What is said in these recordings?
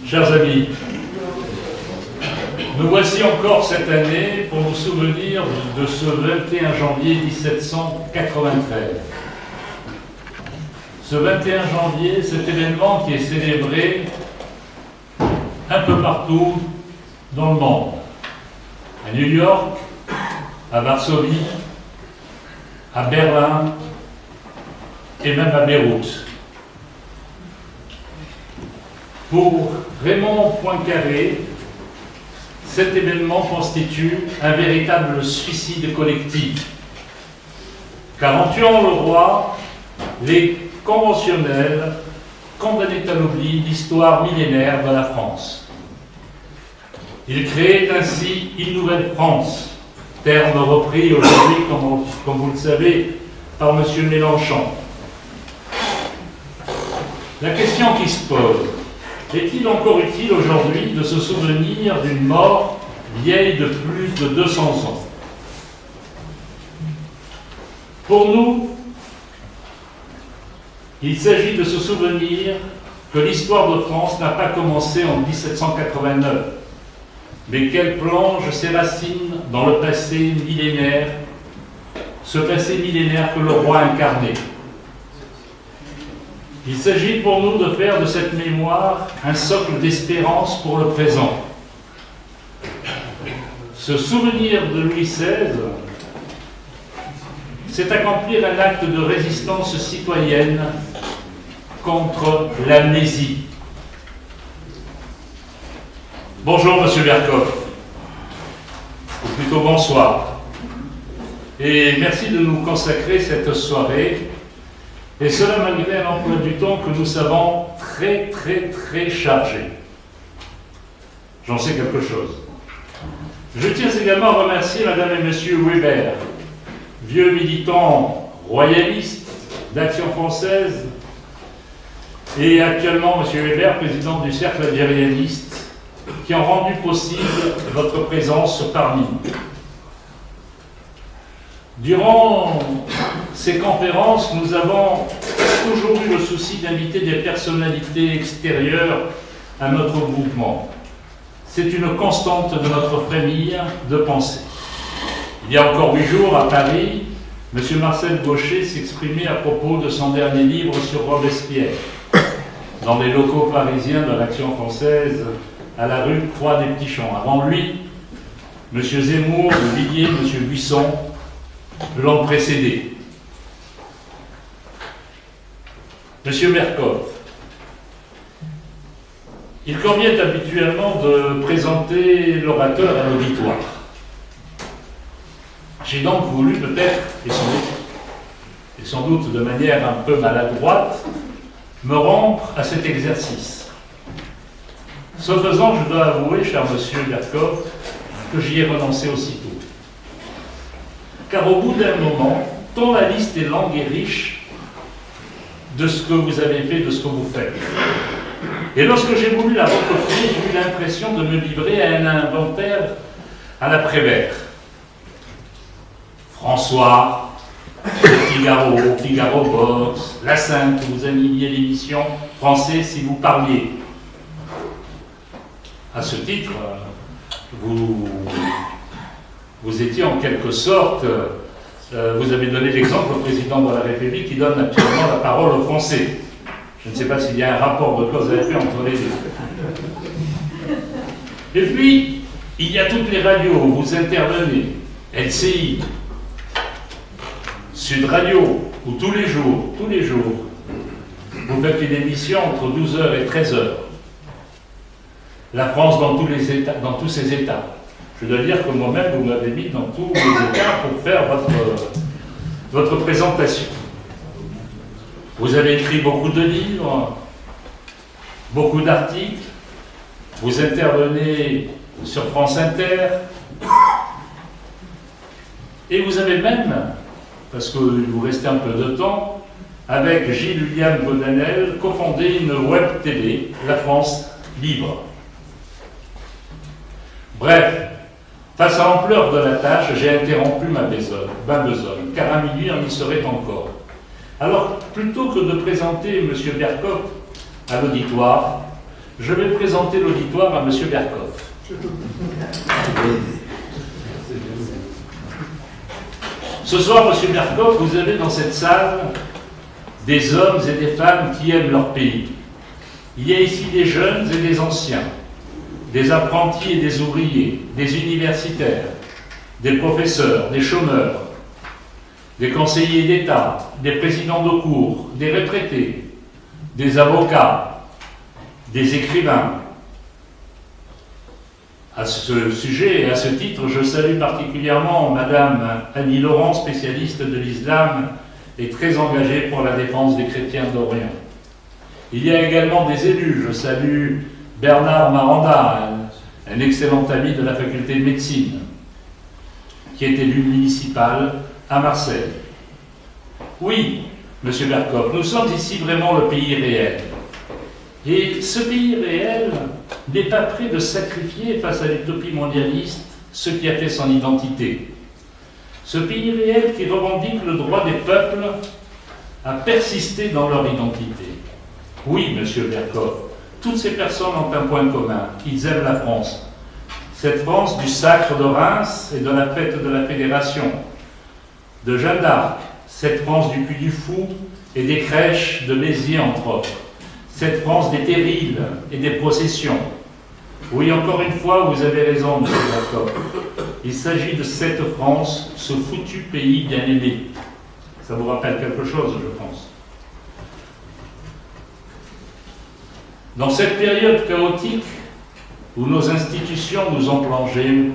Chers amis, nous voici encore cette année pour nous souvenir de ce 21 janvier 1793. Ce 21 janvier, cet événement qui est célébré un peu partout dans le monde. À New York, à Varsovie, à Berlin et même à Beyrouth. Pour Raymond Poincaré, cet événement constitue un véritable suicide collectif. Car en tuant le roi, les conventionnels condamnaient à l'oubli l'histoire millénaire de la France. Il créait ainsi une nouvelle France, terme repris aujourd'hui, comme vous le savez, par M. Mélenchon. La question qui se pose, est-il encore utile aujourd'hui de se souvenir d'une mort vieille de plus de 200 ans? Pour nous, il s'agit de se souvenir que l'histoire de France n'a pas commencé en 1789, mais qu'elle plonge ses racines dans le passé millénaire, ce passé millénaire que le roi incarnait. Il s'agit pour nous de faire de cette mémoire un socle d'espérance pour le présent. Se souvenir de Louis XVI, c'est accomplir un acte de résistance citoyenne contre l'amnésie. Bonjour, Monsieur Berkoff, ou plutôt bonsoir, et merci de nous consacrer cette soirée. Et cela malgré un emploi du temps que nous savons très chargé. J'en sais quelque chose. Je tiens également à remercier Madame et Monsieur Weber, vieux militants royalistes d'Action française, et actuellement Monsieur Weber, président du Cercle algérianiste, qui ont rendu possible votre présence parmi nous. Durant ces conférences, nous avons toujours eu le souci d'inviter des personnalités extérieures à notre mouvement. C'est une constante de notre famille de pensée. Il y a encore 8 jours, à Paris, M. Marcel Gauchet s'exprimait à propos de son dernier livre sur Robespierre, dans les locaux parisiens de l'Action française, à la rue Croix-des-Petits-Champs. Avant lui, M. Zemmour, M. Villiers, M. Buisson l'ont précédé. Monsieur Berkoff, il convient habituellement de présenter l'orateur à l'auditoire. J'ai donc voulu peut-être, et sans doute de manière un peu maladroite, me rompre à cet exercice. Ce faisant, je dois avouer, cher Monsieur Berkoff, que j'y ai renoncé aussitôt. Car au bout d'un moment, tant la liste est longue et riche de ce que vous avez fait, de ce que vous faites. Et lorsque j'ai voulu la recopier, j'ai eu l'impression de me livrer à un inventaire à la Prévert. François, Figaro, Figaro Box, La Sainte, vous animiez l'émission Français si vous parliez. À ce titre, vous étiez en quelque sorte, vous avez donné l'exemple au président de la République qui donne actuellement la parole aux Français. Je ne sais pas s'il y a un rapport de cause à effet entre les deux. Et puis, il y a toutes les radios où vous intervenez, LCI, Sud Radio, où tous les jours, vous faites une émission entre 12h et 13h. La France dans tous ses états. Je dois dire que moi-même, vous m'avez mis dans tous les états pour faire votre présentation. Vous avez écrit beaucoup de livres, beaucoup d'articles, vous intervenez sur France Inter, et vous avez même, parce qu'il vous restait un peu de temps, avec Gilles-William Godanel, cofondé une web télé, La France Libre. Bref, face à l'ampleur de la tâche, j'ai interrompu ma besogne, car à minuit on y serait encore. Alors, plutôt que de présenter M. Berkoff à l'auditoire. Je vais présenter l'auditoire à M. Berkoff. Ce soir, M. Berkoff, vous avez dans cette salle des hommes et des femmes qui aiment leur pays. Il y a ici des jeunes et des anciens, des apprentis et des ouvriers, des universitaires, des professeurs, des chômeurs, des conseillers d'État, des présidents de cour, des retraités, des avocats, des écrivains. À ce sujet et à ce titre, je salue particulièrement Madame Annie Laurent, spécialiste de l'islam et très engagée pour la défense des chrétiens d'Orient. Il y a également des élus. Je salue Bernard Maranda, un excellent ami de la faculté de médecine, qui est élu municipal à Marseille. Oui, M. Berkoff, nous sommes ici vraiment le pays réel. Et ce pays réel n'est pas prêt de sacrifier face à l'utopie mondialiste ce qui a fait son identité. Ce pays réel qui revendique le droit des peuples à persister dans leur identité. Oui, M. Berkoff, toutes ces personnes ont un point commun, ils aiment la France. Cette France du sacre de Reims et de la fête de la Fédération, de Jeanne d'Arc, cette France du Puy du Fou et des crèches de Béziers, entre autres. Cette France des terrils et des processions. Oui, encore une fois, vous avez raison, M. Berkoff. Il s'agit de cette France, ce foutu pays bien-aimé. Ça vous rappelle quelque chose, je pense. Dans cette période chaotique où nos institutions nous ont plongés,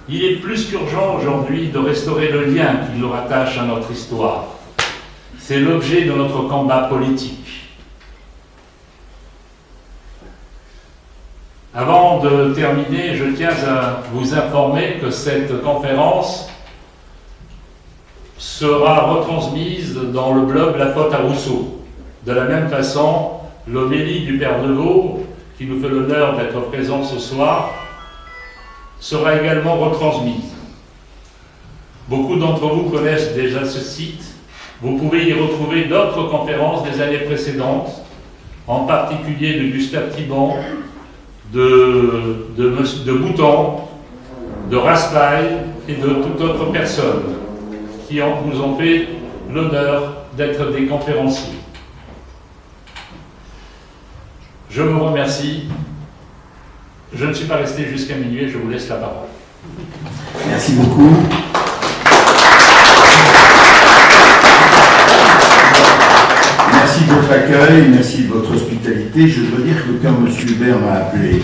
il est plus qu'urgent aujourd'hui de restaurer le lien qui nous rattache à notre histoire. C'est l'objet de notre combat politique. Avant de terminer, je tiens à vous informer que cette conférence sera retransmise dans le blog La Faute à Rousseau. De la même façon, l'homélie du Père Deveau, qui nous fait l'honneur d'être présent ce soir, sera également retransmise. Beaucoup d'entre vous connaissent déjà ce site. Vous pouvez y retrouver d'autres conférences des années précédentes, en particulier de Gustave Thibon, de Bouton, de Raspail et de toute autre personne qui nous ont fait l'honneur d'être des conférenciers. Je vous remercie. Je ne suis pas resté jusqu'à minuit, je vous laisse la parole. Merci beaucoup. Merci de votre accueil, merci de votre hospitalité. Je dois dire que quand M. Hubert m'a appelé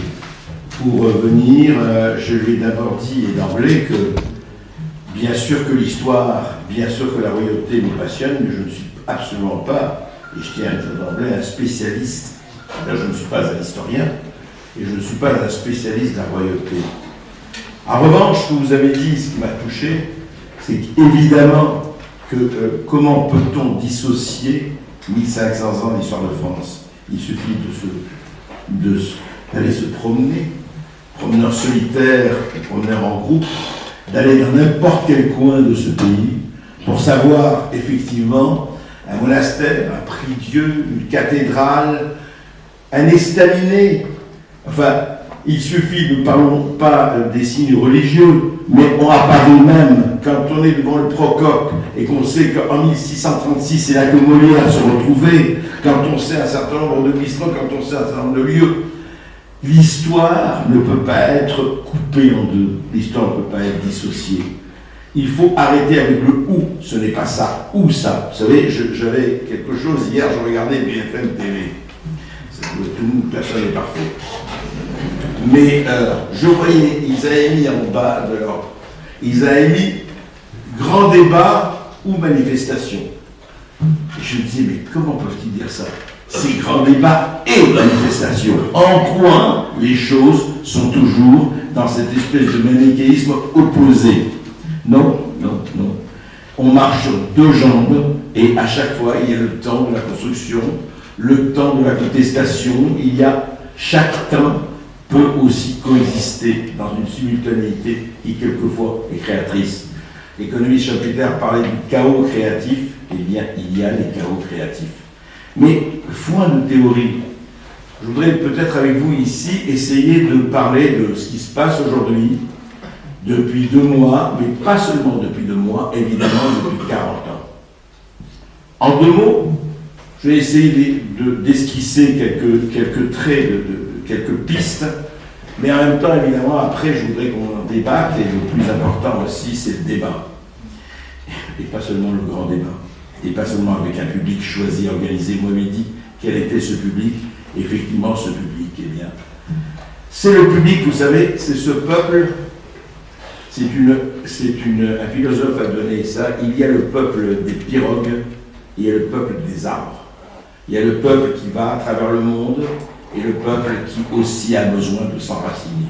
pour venir, je lui ai d'abord dit et d'emblée que bien sûr que l'histoire, bien sûr que la royauté me passionne, mais je ne suis absolument pas, et je tiens à dire d'emblée, un spécialiste. Là, je ne suis pas un historien, et je ne suis pas un spécialiste de la royauté. En revanche, ce que vous avez dit, ce qui m'a touché, c'est qu'évidemment, comment peut-on dissocier 1500 ans d'histoire de France? Il suffit d'aller se promener, promeneur solitaire, promeneur en groupe, d'aller dans n'importe quel coin de ce pays pour savoir effectivement un monastère, un prie-dieu, une cathédrale, un estaminet. Enfin, il suffit, nous ne parlons pas des signes religieux, mais on apparaît même quand on est devant le Procope et qu'on sait qu'en 1636, c'est là que Molière se retrouvait, quand on sait un certain nombre de bistrots, quand on sait un certain nombre de lieux. L'histoire ne peut pas être coupée en deux, l'histoire ne peut pas être dissociée. Il faut arrêter avec le ou, ce n'est pas ça, ou ça. Vous savez, j'avais quelque chose, hier je regardais BFM TV. Personne n'est parfait. Mais je voyais, ils avaient mis en bas de leur... Ils avaient mis grand débat ou manifestation. Et je me disais, mais comment peuvent-ils dire ça? C'est grand débat et manifestation. En quoi les choses sont toujours dans cette espèce de manichéisme opposé? Non, non, non. On marche sur deux jambes et à chaque fois, il y a le temps de la construction, le temps de la contestation, il y a chaque temps peut aussi coexister dans une simultanéité qui quelquefois est créatrice. L'économiste Schumpeter parlait du chaos créatif, eh bien il y a les chaos créatifs. Mais foin de théorie, je voudrais peut-être avec vous ici essayer de parler de ce qui se passe aujourd'hui, depuis 2 mois, mais pas seulement depuis 2 mois, évidemment depuis 40 ans. En 2 mots, je vais essayer d'esquisser quelques traits, quelques pistes, mais en même temps, évidemment, après, je voudrais qu'on en débatte, et le plus important aussi, c'est le débat. Et pas seulement le grand débat, et pas seulement avec un public choisi, organisé. Moi, m'avez dit quel était ce public. Effectivement, ce public, eh bien, c'est le public, vous savez, c'est ce peuple, un philosophe a donné ça, il y a le peuple des pirogues, il y a le peuple des arbres. Il y a le peuple qui va à travers le monde, et le peuple qui aussi a besoin de s'enraciner.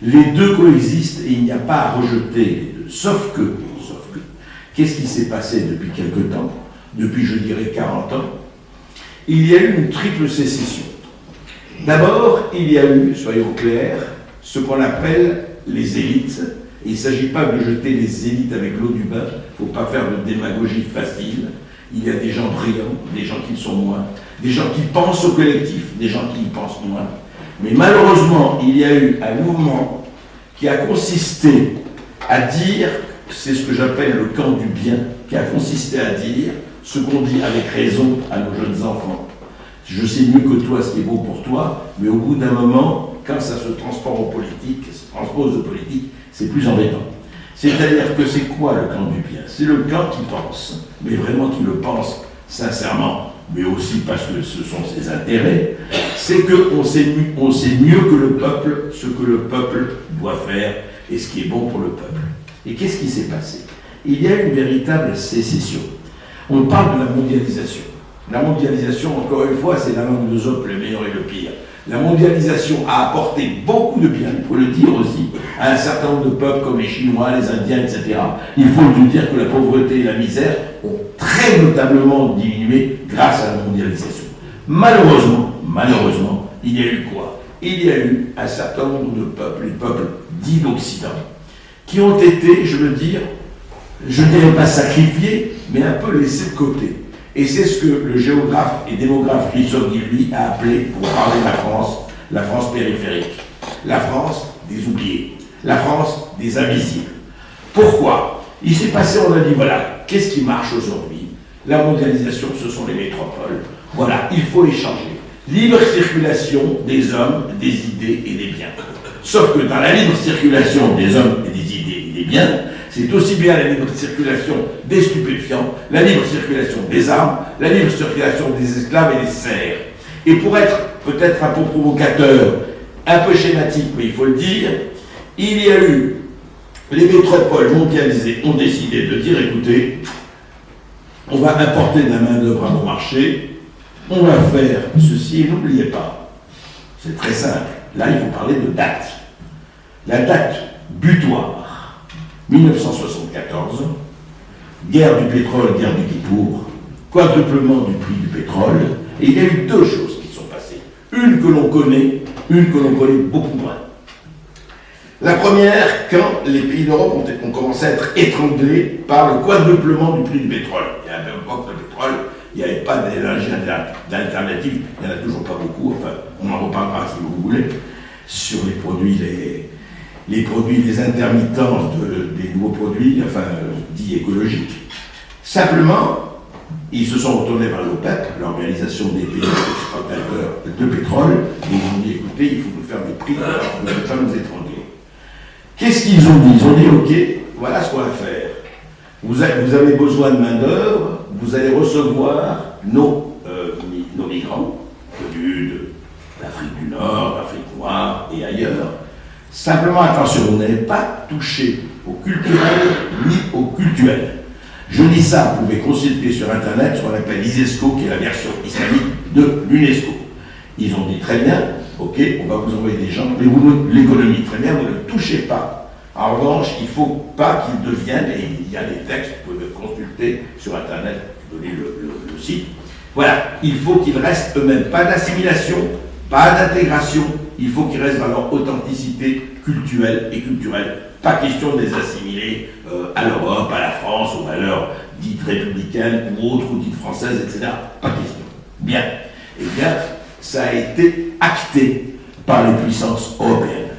Les deux coexistent et il n'y a pas à rejeter les deux. Sauf que, qu'est-ce qui s'est passé depuis quelque temps, depuis je dirais 40 ans? Il y a eu une triple sécession. D'abord, il y a eu, soyons clairs, ce qu'on appelle les élites. Et il ne s'agit pas de jeter les élites avec l'eau du bain, il ne faut pas faire de démagogie facile. Il y a des gens brillants, des gens qui le sont moins, des gens qui pensent au collectif, des gens qui y pensent moins. Mais malheureusement, il y a eu un mouvement qui a consisté à dire, c'est ce que j'appelle le camp du bien, qui a consisté à dire ce qu'on dit avec raison à nos jeunes enfants. Je sais mieux que toi ce qui est beau pour toi, mais au bout d'un moment, quand ça se transforme en politique, se transpose de politique, c'est plus embêtant. C'est-à-dire que c'est quoi le camp du bien? C'est le camp qui pense, mais vraiment qui le pense sincèrement, mais aussi parce que ce sont ses intérêts, c'est qu'on sait mieux que le peuple ce que le peuple doit faire et ce qui est bon pour le peuple. Et qu'est-ce qui s'est passé? Il y a une véritable sécession. On parle de la mondialisation. La mondialisation, encore une fois, c'est la langue de Zopp, le meilleur et le pire. La mondialisation a apporté beaucoup de bien, il faut le dire aussi, à un certain nombre de peuples comme les Chinois, les Indiens, etc. Il faut le dire que la pauvreté et la misère ont très notablement diminué grâce à la mondialisation. Malheureusement, il y a eu quoi? Il y a eu un certain nombre de peuples, les peuples dits d'Occident, qui ont été, je veux dire, je ne dirais pas sacrifiés, mais un peu laissés de côté. Et c'est ce que le géographe et démographe Christophe Guilluy a appelé, pour parler de la France périphérique. La France des oubliés. La France des invisibles. Pourquoi? Il s'est passé, on a dit, voilà, qu'est-ce qui marche aujourd'hui? La mondialisation, ce sont les métropoles. Voilà, il faut les changer. Libre circulation des hommes, des idées et des biens. Sauf que dans la libre circulation des hommes et des idées et des biens, c'est aussi bien la libre circulation des stupéfiants, la libre circulation des armes, la libre circulation des esclaves et des serfs. Et pour être peut-être un peu provocateur, un peu schématique, mais il faut le dire, il y a eu, les métropoles mondialisées ont décidé de dire, écoutez, on va importer de la main-d'œuvre à bon marché, on va faire ceci, et n'oubliez pas, c'est très simple, là il faut parler de date. La date butoir. 1974, guerre du pétrole, guerre du Kippour, quadruplement du prix du pétrole, et il y a eu 2 choses qui sont passées. Une que l'on connaît beaucoup moins. La première, quand les pays d'Europe ont commencé à être étranglés par le quadruplement du prix du pétrole. Il y a même pas que le pétrole, il n'y avait pas d'énergie d'alternative, il n'y en a toujours pas beaucoup, enfin, on en reparlera si vous voulez, sur les produits, les intermittences des nouveaux produits, enfin, dits écologiques. Simplement, ils se sont retournés vers l'OPEP, l'Organisation des pays exportateurs de pétrole, et ils ont dit, écoutez, il faut nous faire des prix, on ne peut pas nous étrangler. Qu'est-ce qu'ils ont dit? Ils ont dit, ok, voilà ce qu'on va faire. Vous avez besoin de main-d'œuvre, vous allez recevoir nos migrants, venus d'Afrique du Nord, d'Afrique noire et ailleurs. Simplement, attention, vous n'allez pas toucher au culturel ni au cultuel. Je dis ça, vous pouvez consulter sur Internet ce qu'on appelle l'ISESCO, qui est la version islamique de l'UNESCO. Ils ont dit très bien, ok, on va vous envoyer des gens, mais l'économie, très bien, vous ne touchez pas. En revanche, il ne faut pas qu'ils deviennent, et il y a des textes, vous pouvez consulter sur Internet, donner le site. Voilà, il faut qu'ils restent eux-mêmes, pas d'assimilation, pas d'intégration, il faut qu'ils restent dans leur authenticité culturelle et culturelle. Pas question de les assimiler à l'Europe, à la France, aux valeurs dites républicaines ou autres, ou dites françaises, etc. Pas question. Bien. Eh bien, ça a été acté par les puissances européennes.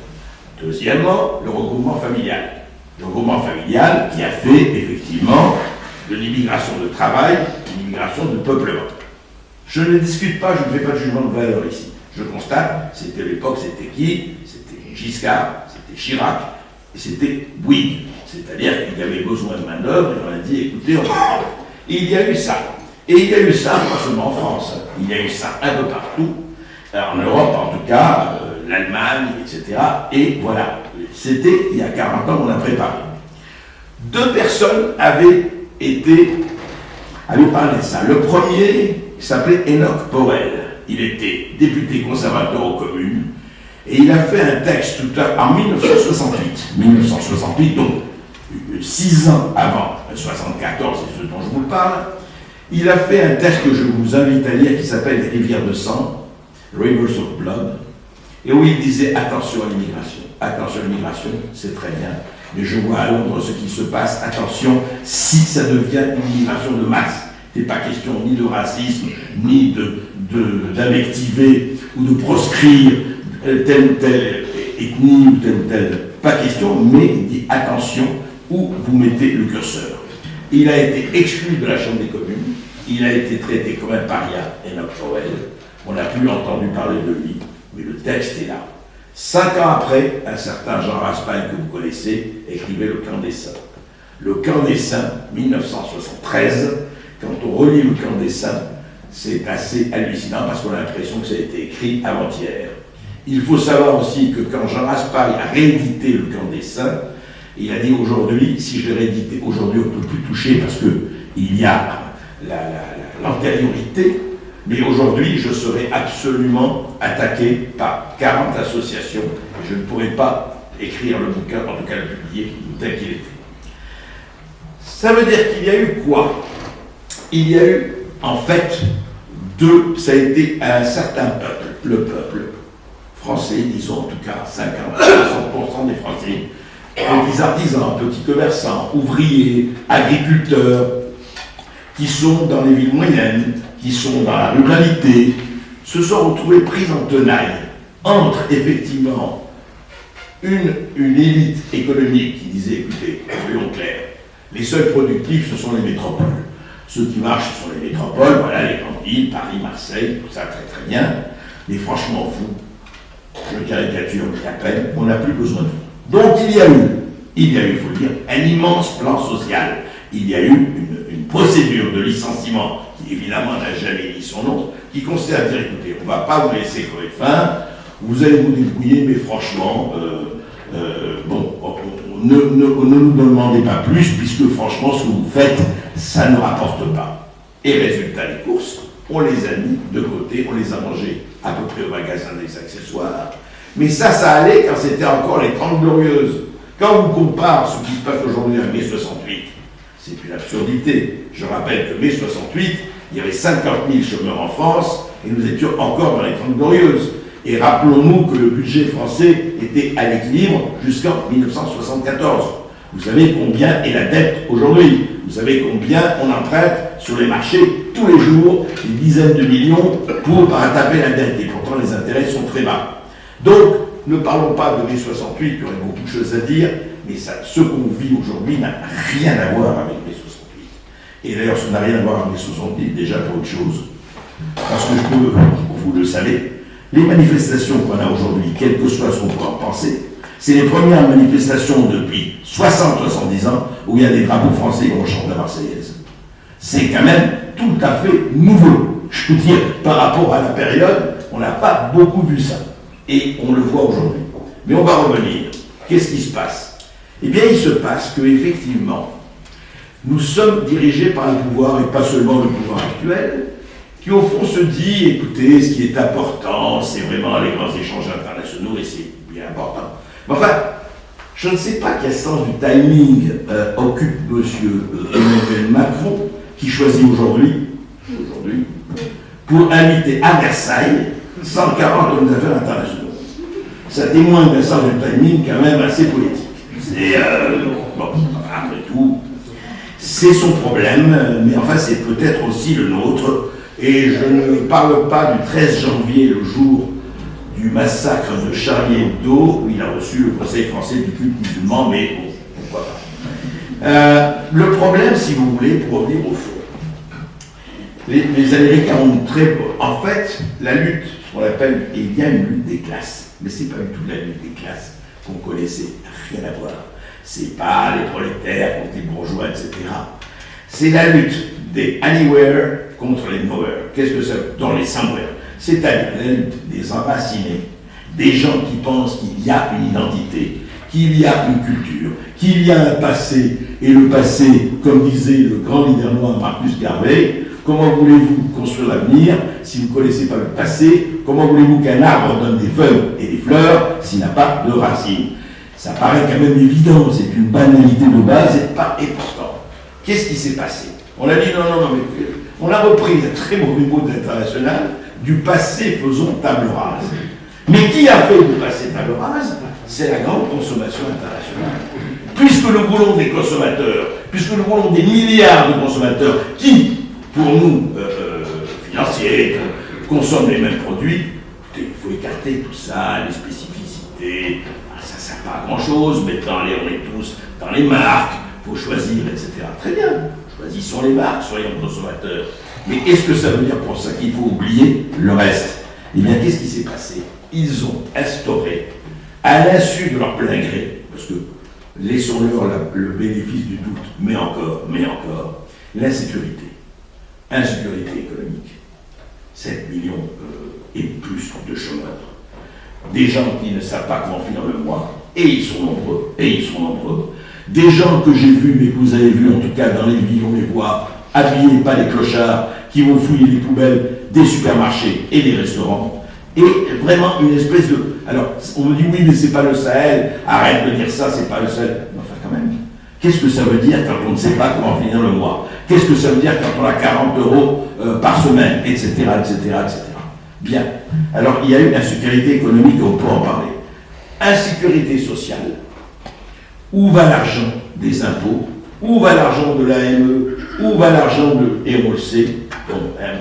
Deuxièmement, le regroupement familial. Le regroupement familial qui a fait effectivement de l'immigration de travail une immigration de peuplement. Je ne discute pas, je ne fais pas de jugement de valeur ici. Je constate, c'était l'époque, c'était qui? C'était Giscard, c'était Chirac, et c'était Bouygues. C'est-à-dire qu'il y avait besoin de main-d'œuvre, et on a dit, écoutez, on va. Et il y a eu ça. Et il y a eu ça, pas seulement en France, il y a eu ça un peu partout, en Europe en tout cas, l'Allemagne, etc. Et voilà, c'était il y a 40 ans qu'on a préparé. Deux personnes avaient parlé de ça. Le premier s'appelait Enoch Porel. Il était député conservateur aux communes et il a fait un texte en 1968. 1968, donc 6 ans avant 1974, c'est ce dont je vous parle. Il a fait un texte que je vous invite à lire qui s'appelle Les rivières de sang, Rivers of Blood, et où il disait attention à l'immigration. Attention à l'immigration, c'est très bien, mais je vois à Londres ce qui se passe. Attention, si ça devient une immigration de masse, il n'est pas question ni de racisme, ni d'invectiver ou de proscrire telle ou telle ethnie ou telle. Pas question, mais il dit attention où vous mettez le curseur. Il a été exclu de la Chambre des communes, il a été traité comme un paria, Enoch Porel. On n'a plus entendu parler de lui, mais le texte est là. 5 ans après, un certain Jean Raspail, que vous connaissez, écrivait Le Camp des Saints. Le Camp des Saints, 1973, quand on relit Le Camp des Saints, c'est assez hallucinant parce qu'on a l'impression que ça a été écrit avant-hier. Il faut savoir aussi que quand Jean Raspail a réédité Le Camp des Saints, il a dit aujourd'hui, si je l'ai réédité aujourd'hui, on ne peut plus toucher parce qu'il y a l'antériorité, mais aujourd'hui, je serai absolument attaqué par 40 associations et je ne pourrai pas écrire le bouquin, en tout cas le publier tel qu'il était. Ça veut dire qu'il y a eu quoi? Il y a eu, en fait, ça a été un certain peuple, le peuple français, disons en tout cas 50-60% des Français, petits artisans, petits commerçants, ouvriers, agriculteurs, qui sont dans les villes moyennes, qui sont dans la ruralité, se sont retrouvés pris en tenaille entre effectivement une élite économique qui disait, écoutez, soyons clairs, les seuls productifs, ce sont les métropoles. Ceux qui marchent, ce sont les métropoles, voilà, les grandes villes, Paris, Marseille, tout ça très très bien, mais franchement, je caricature à peine, on n'a plus besoin de vous. Donc il y a eu, il faut le dire, un immense plan social. Il y a eu une procédure de licenciement qui évidemment n'a jamais dit son nom, qui consiste à dire, écoutez, on ne va pas vous laisser crever de faim, vous allez vous débrouiller, mais franchement, ne nous demandez pas plus, puisque franchement, ce que vous faites, ça ne rapporte pas. Et résultat des courses, on les a mis de côté, on les a mangés à peu près au magasin des accessoires. Mais ça allait quand c'était encore les 30 glorieuses. Quand on compare ce qui se passe aujourd'hui à mai 68, c'est une absurdité. Je rappelle que mai 68, il y avait 50 000 chômeurs en France, et nous étions encore dans les 30 glorieuses. Et rappelons-nous que le budget français était à l'équilibre jusqu'en 1974. Vous savez combien est la dette aujourd'hui? Vous savez combien on emprunte sur les marchés tous les jours, des dizaines de millions pour rattraper la dette. Et pourtant les intérêts sont très bas. Donc, ne parlons pas de mai 68, il y aurait beaucoup de choses à dire, mais ce qu'on vit aujourd'hui n'a rien à voir avec mai 68. Et d'ailleurs, ça n'a rien à voir avec mai 68, déjà pour autre chose. Parce que vous le savez, les manifestations qu'on a aujourd'hui, quel que soit ce qu'on pourra en penser, c'est les premières manifestations depuis 60-70 ans où il y a des drapeaux français et on chante la Marseillaise. C'est quand même tout à fait nouveau. Je peux dire, par rapport à la période, on n'a pas beaucoup vu ça. Et on le voit aujourd'hui. Mais on va revenir. Qu'est-ce qui se passe? Eh bien, il se passe qu'effectivement, nous sommes dirigés par un pouvoir, et pas seulement le pouvoir actuel, qui au fond se dit, écoutez, ce qui est important, c'est vraiment les grands échanges internationaux, et c'est bien important. Mais enfin, je ne sais pas quel sens du timing occupe M. Emmanuel Macron, qui choisit aujourd'hui, pour inviter à Versailles 140 hommes d'affaires internationaux. Ça témoigne d'un sens du timing quand même assez politique. C'est, après tout, c'est son problème, mais enfin c'est peut-être aussi le nôtre. Et je ne parle pas du 13 janvier, le jour du massacre de Charlie Hebdo, où il a reçu le Conseil français du culte musulman, mais bon, pourquoi pas. Le problème, si vous voulez, pour revenir au fond, les Américains ont montré, en fait, la lutte, ce qu'on appelle, il y a une lutte des classes, mais c'est pas du tout la lutte des classes qu'on connaissait, rien à voir. C'est pas les prolétaires contre les bourgeois, etc. C'est la lutte des anywhere contre les nowhere. Qu'est-ce que ça veut dire? Dans les somewhere. C'est-à-dire la lutte des enracinés, des gens qui pensent qu'il y a une identité, qu'il y a une culture, qu'il y a un passé, et le passé, comme disait le grand leader noir Marcus Garvey, comment voulez-vous construire l'avenir si vous ne connaissez pas le passé? Comment voulez-vous qu'un arbre donne des feuilles et des fleurs s'il n'a pas de racines? Ça paraît quand même évident, c'est une banalité de base, et pourtant, qu'est-ce qui s'est passé? On a dit non, mais on a repris un très mauvais mot de l'international, du passé faisons table rase. Mais qui a fait du passé table rase? C'est la grande consommation internationale. Puisque nous voulons des consommateurs, puisque nous voulons des milliards de consommateurs qui, pour nous, financiers, consomment les mêmes produits, il faut écarter tout ça, les spécificités, ça ne sert pas à grand-chose, maintenant on est tous dans les marques, il faut choisir, etc. Très bien, choisissons les marques, soyons consommateurs. Mais est-ce que ça veut dire pour ça qu'il faut oublier le reste? Eh bien, qu'est-ce qui s'est passé? Ils ont instauré, à l'insu de leur plein gré, parce que laissons-leur le bénéfice du doute, mais encore, l'insécurité. Insécurité économique. 7 millions et plus de chômeurs. Des gens qui ne savent pas comment finir le mois, et ils sont nombreux. Des gens que j'ai vus, mais que vous avez vus en tout cas dans les villes, on les voit habillés, pas les clochards, qui vont fouiller les poubelles des supermarchés et des restaurants. Et vraiment une espèce de... Alors, on me dit oui, mais c'est pas le Sahel, arrête de dire ça, c'est pas le Sahel. Enfin, quand même. Qu'est-ce que ça veut dire quand on ne sait pas comment finir le mois? Qu'est-ce que ça veut dire quand on a 40 euros par semaine, etc., etc., etc. Bien. Alors, il y a eu insécurité économique, on peut en parler. Insécurité sociale. Où va l'argent des impôts? Où va l'argent de l'AME? Où va l'argent de... Et on le sait,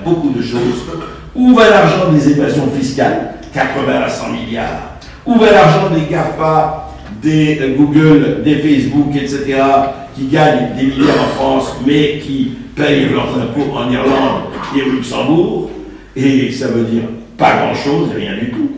beaucoup de choses. Où va l'argent des évasions fiscales? 80 à 100 milliards. Où va l'argent des GAFA, des Google, des Facebook, etc., qui gagnent des milliards en France, mais qui payent leurs impôts en Irlande et au Luxembourg? Et ça veut dire pas grand-chose, rien du tout.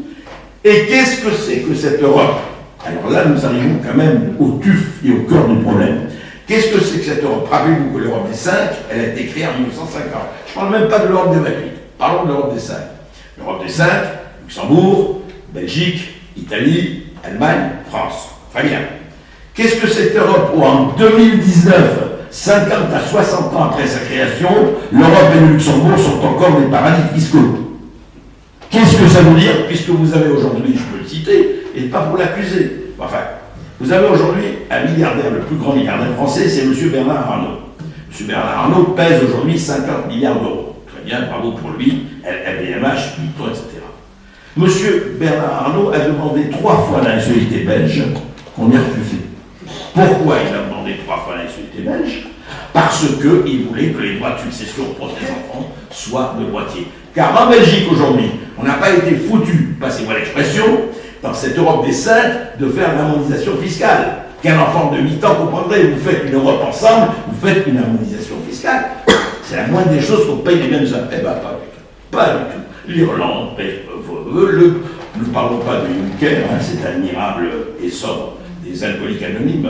Et qu'est-ce que c'est que cette Europe? Alors là, nous arrivons quand même au tuf et au cœur du problème. Qu'est-ce que c'est que cette Europe? Rappelez-vous que l'Europe des 5, elle a été créée en 1950. Je ne parle même pas de l'Europe des 28. Parlons de l'Europe des 5. L'Europe des 5, Luxembourg, Belgique, Italie, Allemagne, France. Très bien. Qu'est-ce que cette Europe où en 2019, 50 à 60 ans après sa création, l'Europe et le Luxembourg sont encore des paradis fiscaux? Qu'est-ce que ça veut dire? Puisque vous avez aujourd'hui, je peux le citer, et pas pour l'accuser. Enfin, vous avez aujourd'hui un milliardaire, le plus grand milliardaire français, c'est M. Bernard Arnault. M. Bernard Arnault pèse aujourd'hui 50 milliards d'euros. Très bien, bravo pour lui, LVMH, Vuitton, etc. M. Bernard Arnault a demandé 3 fois la nationalité belge, qu'on ait refusé. Pourquoi il a demandé 3 fois la nationalité belge? Parce qu'il voulait que les droits de succession pour ses enfants soient de moitié. Car en Belgique aujourd'hui, on n'a pas été foutu, passez-moi l'expression, dans cette Europe des 5, de faire l'harmonisation fiscale. Qu'un enfant de 8 ans comprendrait, vous faites une Europe ensemble, vous faites une harmonisation fiscale. C'est la moindre des choses qu'on paye les mêmes impôts. Eh bien, pas du tout. Pas du tout. L'Irlande, ne parlons pas de Juncker, c'est admirable et sobre des alcooliques anonymes.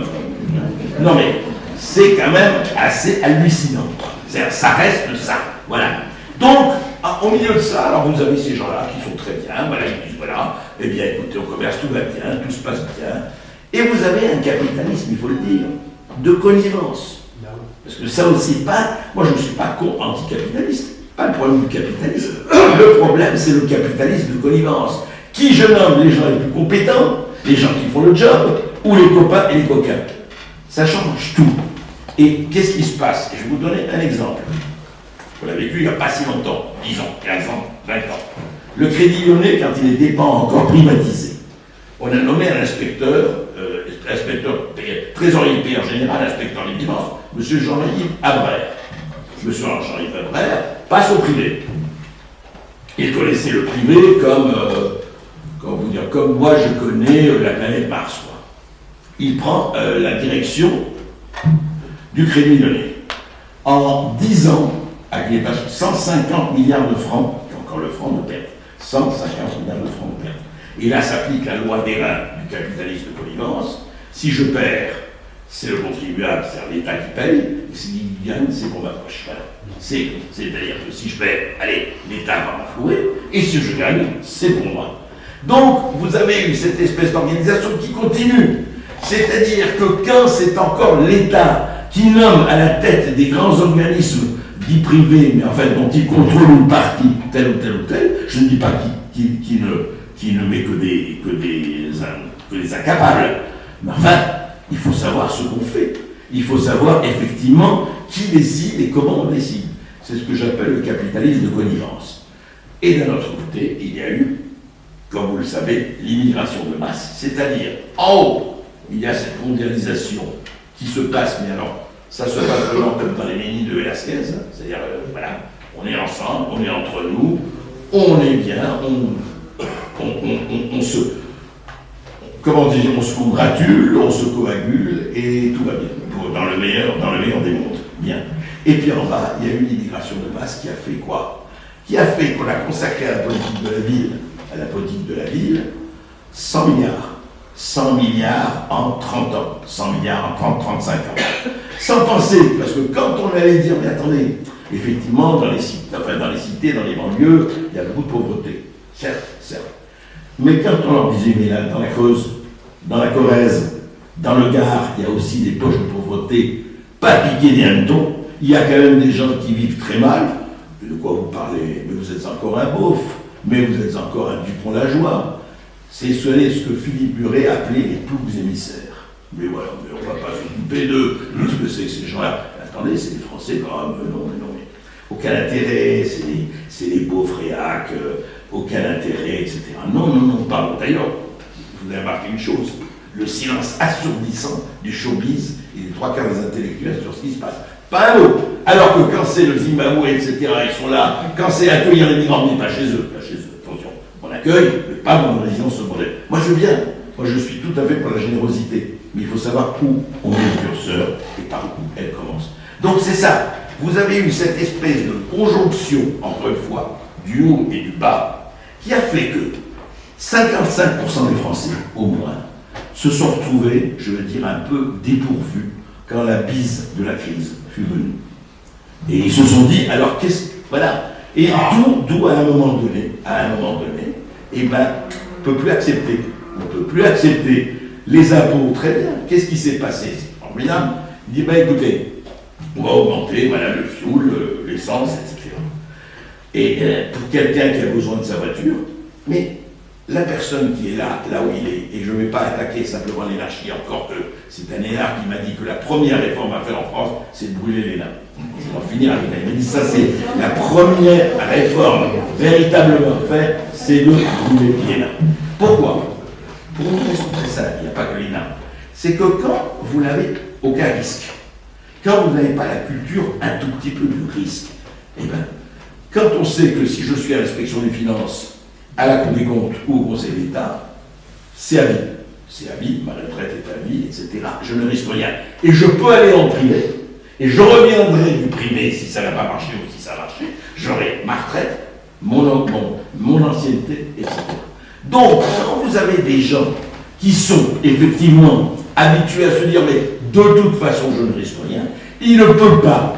Non mais, c'est quand même assez hallucinant. Ça reste ça. Voilà. Donc, au milieu de ça, alors vous avez ces gens-là qui sont très bien, voilà, ils disent voilà, eh bien écoutez, au commerce tout va bien, tout se passe bien. Et vous avez un capitalisme, il faut le dire, de connivence. Parce que ça aussi, moi je ne suis pas anticapitaliste, pas le problème du capitalisme. Le problème, c'est le capitalisme de connivence. Qui je nomme les gens les plus compétents, les gens qui font le job, ou les copains et les coquins. Ça change tout. Et qu'est-ce qui se passe? Je vais vous donner un exemple. On l'a vécu il n'y a pas si longtemps, 10 ans, 15 ans, 20 ans. Le Crédit Lyonnais, quand il n'était pas encore privatisé, on a nommé un inspecteur trésorier payeur général, inspecteur des finances, M. Jean-Yves Abraire. M. Jean-Yves Abraire passe au privé. Il connaissait le privé comme moi je connais la planète Mars, quoi. Il prend la direction du Crédit Lyonnais. En 10 ans, avec les 150 milliards de francs, et encore le franc de perte, 150 milliards de francs de perte. Et là s'applique la loi des reins du capitalisme de connivence. Si je perds, c'est le contribuable, c'est l'État qui paye, et s'il gagne, c'est pour ma poche. Voilà. C'est-à-dire que si je perds, allez, l'État va m'afflouer, et si je gagne, c'est pour moi. Donc, vous avez eu cette espèce d'organisation qui continue. C'est-à-dire que quand c'est encore l'État qui nomme à la tête des grands organismes dits privés, mais enfin dont il contrôle une partie, telle ou telle ou telle, je ne dis pas qui ne met que des incapables, mais enfin, il faut savoir ce qu'on fait. Il faut savoir effectivement qui décide et comment on décide. C'est ce que j'appelle le capitalisme de connivence. Et d'un autre côté, il y a eu, comme vous le savez, l'immigration de masse, c'est-à-dire en haut, il y a cette mondialisation qui se passe, mais alors, ça se passe vraiment comme dans les Ménides de Velasquez, hein, c'est-à-dire, voilà, on est ensemble, on est entre nous, on est bien, on se, comment dire, on se congratule, on se coagule, et tout va bien, dans le meilleur des mondes, bien. Et puis en bas, il y a eu l'immigration de masse qui a fait quoi? Qui a fait qu'on a consacré à la politique de la ville, 100 milliards. 100 milliards en 30 ans, 100 milliards en 30-35 ans. Sans penser, parce que quand on allait dire, mais attendez, effectivement, dans les cités, dans les banlieues, il y a beaucoup de pauvreté. Certes. Mais quand on leur disait, mais là, dans la Creuse, dans la Corrèze, dans le Gard, il y a aussi des poches de pauvreté, pas piquées des hannetons, il y a quand même des gens qui vivent très mal. De quoi vous parlez? Mais vous êtes encore un beauf, mais vous êtes encore un Dupont-la-Joie. C'est ce que Philippe Muret appelait les ploucs émissaires. Mais voilà, mais on ne va pas s'occuper d'eux. Qu'est-ce que c'est que ces gens-là? Attendez, c'est des Français quand même. Non, mais aucun intérêt, c'est les beaux fréacs, aucun intérêt, etc. Non, pardon. D'ailleurs, vous avez remarqué une chose, le silence assourdissant du showbiz et des trois quarts des intellectuels sur ce qui se passe. Pas un mot. Alors que quand c'est le Zimbabwe, etc., ils sont là. Quand c'est accueillir les migrants, mais pas chez eux, attention. On accueille, mais pas dans une résidence secondaire. Moi, je veux bien. Moi, je suis tout à fait pour la générosité. Mais il faut savoir où on met le curseur et par où elle commence. Donc, c'est ça. Vous avez eu cette espèce de conjonction, encore une fois, du haut et du bas, qui a fait que 55% des Français, au moins, se sont retrouvés, je veux dire, un peu dépourvus quand la bise de la crise fut venue. Et ils se sont dit, alors voilà. Et d'où à un moment donné, eh ben, on ne peut plus accepter. On ne peut plus accepter les impôts. Très bien. Qu'est-ce qui s'est passé? C'est formidable. Il dit, écoutez, on va augmenter, voilà, le fioul, l'essence, etc. Et pour quelqu'un qui a besoin de sa voiture, mais la personne qui est là où il est, et je ne vais pas attaquer simplement l'énarchie, encore que c'est un énarque qui m'a dit que la première réforme à faire en France, c'est de brûler les nains. On va finir avec ça. Il m'a dit ça, c'est la première réforme véritablement faite, c'est de brûler les nains. Pourquoi? Pour une raison très simple, il n'y a pas que les nains. C'est que quand vous n'avez aucun risque, quand vous n'avez pas la culture un tout petit peu du risque, eh bien, quand on sait que si je suis à l'inspection des finances, à la Cour des comptes ou au Conseil d'État, c'est à vie. C'est à vie, ma retraite est à vie, etc. Je ne risque rien. Et je peux aller en privé, et je reviendrai du privé si ça n'a pas marché ou si ça a marché. J'aurai ma retraite, mon ancienneté, etc. Donc, quand vous avez des gens qui sont effectivement habitués à se dire, mais de toute façon, je ne risque rien, ils ne peuvent pas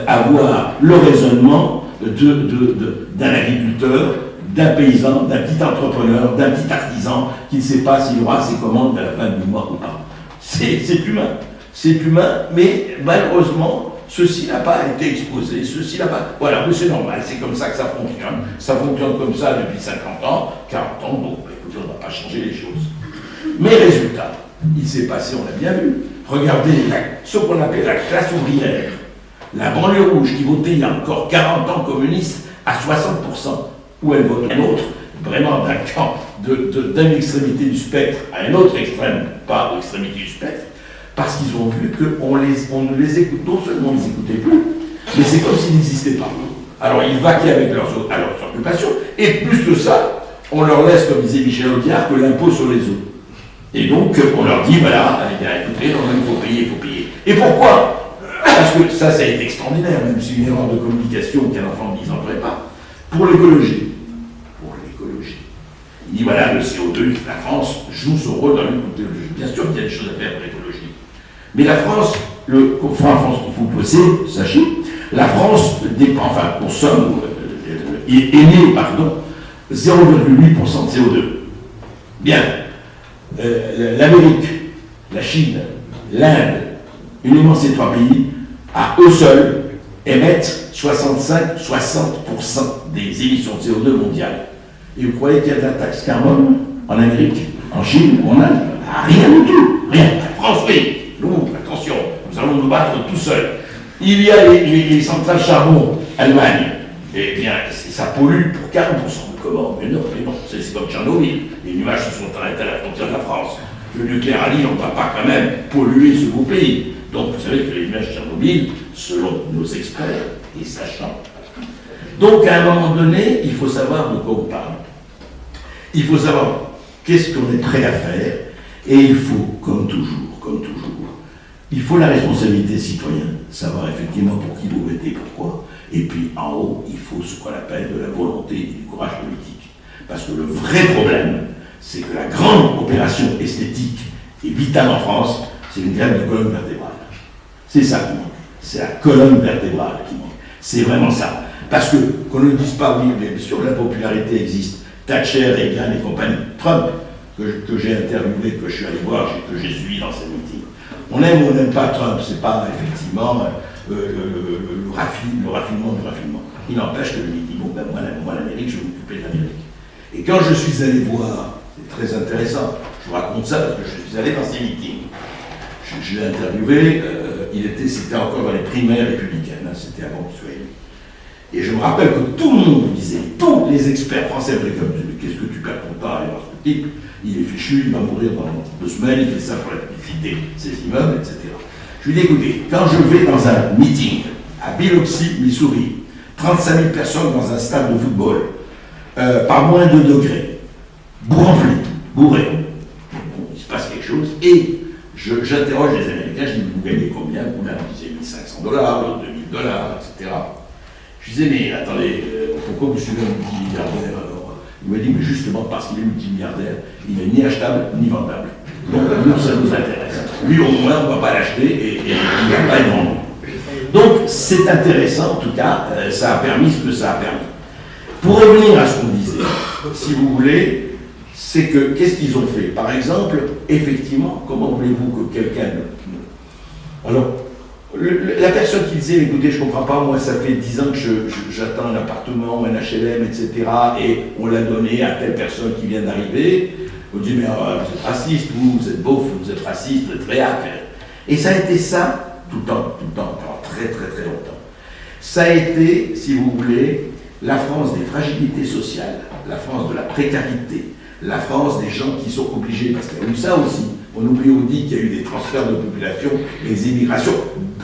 avoir le raisonnement d'un agriculteur, d'un paysan, d'un petit entrepreneur, d'un petit artisan qui ne sait pas s'il aura ses commandes à la fin du mois ou pas. C'est humain. C'est humain, mais malheureusement, ceci n'a pas été exposé, ceci n'a pas... Voilà, mais c'est normal, c'est comme ça que ça fonctionne. Ça fonctionne comme ça depuis 50 ans, 40 ans, donc écoutez, on ne va pas changer les choses. Mais résultat, il s'est passé, on l'a bien vu. Regardez ce qu'on appelle la classe ouvrière, la banlieue rouge qui votait il y a encore 40 ans communiste à 60%. Où elle vote un autre, vraiment d'un camp, d'une extrémité du spectre à une autre extrême, pas l'extrémité du spectre, parce qu'ils ont vu qu'on ne les écoute, non seulement on ne les écoutait plus, mais c'est comme s'ils n'existaient pas. Alors ils vaquaient avec leurs occupations, Et plus que ça, on leur laisse, comme disait Michel Audiard, que l'impôt sur les eaux. Et donc, on leur dit, voilà, eh bien, écoutez, non, il faut payer, il faut payer. Et pourquoi? Parce que ça a été extraordinaire, même si une erreur de communication qu'un enfant de 10 ans ne ferait pas. Pour l'écologie. Pour l'écologie. Il dit, voilà, le CO2, la France joue son rôle dans l'écologie. Bien sûr qu'il y a des choses à faire pour l'écologie. Mais la France, France, il faut bosser, sachez, la France dépend, enfin, consomme, émet, pardon, 0,8% de CO2. Bien. L'Amérique, la Chine, l'Inde, uniquement ces trois pays, à eux seuls, émettent 65-60% des émissions de CO2 mondiales. Et vous croyez qu'il y a de la taxe carbone en Amérique, en Chine ou en Inde? Rien du tout. Rien. La France, oui. Nous, attention, nous allons nous battre tout seuls. Il y a les centrales charbon, Allemagne. Eh bien, ça pollue pour 40%. Comment? Mais non, c'est comme Tchernobyl. Les nuages se sont arrêtés à la frontière de la France. Le nucléaire à Lille, on ne va pas quand même polluer ce beau pays. Donc, vous savez que les nuages de Tchernobyl, selon nos experts et sachants. Donc, à un moment donné, il faut savoir de quoi on parle. Il faut savoir qu'est-ce qu'on est prêt à faire. Et il faut, comme toujours, il faut la responsabilité citoyenne, savoir effectivement pour qui vous votez, pourquoi. Et puis en haut, il faut ce qu'on appelle de la volonté et du courage politique. Parce que le vrai problème, c'est que la grande opération esthétique et vitale en France, c'est une grève de colonne vertébrale. C'est ça qui manque. C'est la colonne vertébrale qui manque. C'est vraiment ça. Parce que, qu'on ne dise pas, oui, bien sûr, la popularité existe. Thatcher, Reagan et compagnie. Trump, que j'ai interviewé, que je suis allé voir, que j'ai suivi dans ses meetings. On aime ou on n'aime pas Trump, c'est pas effectivement le raffinement du raffinement. Il n'empêche que lui dit, bon ben moi l'Amérique, je vais m'occuper de l'Amérique. Et quand je suis allé voir, c'est très intéressant, je vous raconte ça parce que je suis allé dans ses meetings. Je l'ai interviewé, c'était encore dans les primaires républicaines, hein, c'était avant qu'il soit élu. Et je me rappelle que tout le monde disait, tous les experts français, comme qu'est-ce que tu perds ton temps à aller voir ce type, il est fichu, il va mourir dans 2 semaines, il fait ça pour la publicité, ses immeubles, etc. Je lui dis, écoutez, quand je vais dans un meeting à Biloxi, Missouri, 35 000 personnes dans un stade de football, par moins de 2 degrés, rempli, bourré, il se passe quelque chose, et j'interroge les Américains, je dis, vous gagnez combien? Combien? On disait $1 500, l'autre $2 000, etc. Je disais, mais attendez, pourquoi vous suivez un multimilliardaire alors? Il m'a dit, mais justement parce qu'il est multimilliardaire, il n'est ni achetable ni vendable. Donc nous, ça nous intéresse. Lui, au moins, on ne va pas l'acheter et il ne va pas être vendu. Donc c'est intéressant, en tout cas, ça a permis ce que ça a permis. Pour revenir à ce qu'on disait, si vous voulez, c'est que, qu'est-ce qu'ils ont fait? Par exemple, effectivement, comment voulez-vous que quelqu'un... Alors, la personne qui disait, écoutez, je ne comprends pas, moi ça fait 10 ans que j'attends un appartement, un HLM, etc. Et on l'a donné à telle personne qui vient d'arriver. On dit, mais vous êtes raciste, vous êtes beauf, vous êtes raciste, vous êtes réac. Et ça a été ça tout le temps, pendant très longtemps. Ça a été, si vous voulez, la France des fragilités sociales, la France de la précarité, la France des gens qui sont obligés, parce qu'il y a eu ça aussi. On oublie, on dit qu'il y a eu des transferts de population et des immigrations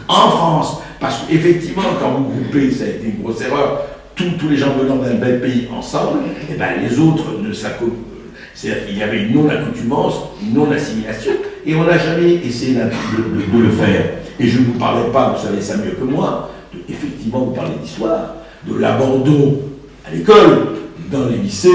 en France. Parce qu'effectivement, quand vous groupez, ça a été une grosse erreur, tous les gens venant d'un bel pays ensemble, et ben les autres ne s'accoutument. C'est-à-dire qu'il y avait une non-accoutumance, une non-assimilation, et on n'a jamais essayé de le faire. Et je ne vous parlais pas, vous savez ça mieux que moi, effectivement, vous parlez d'histoire, de l'abandon à l'école, dans les lycées,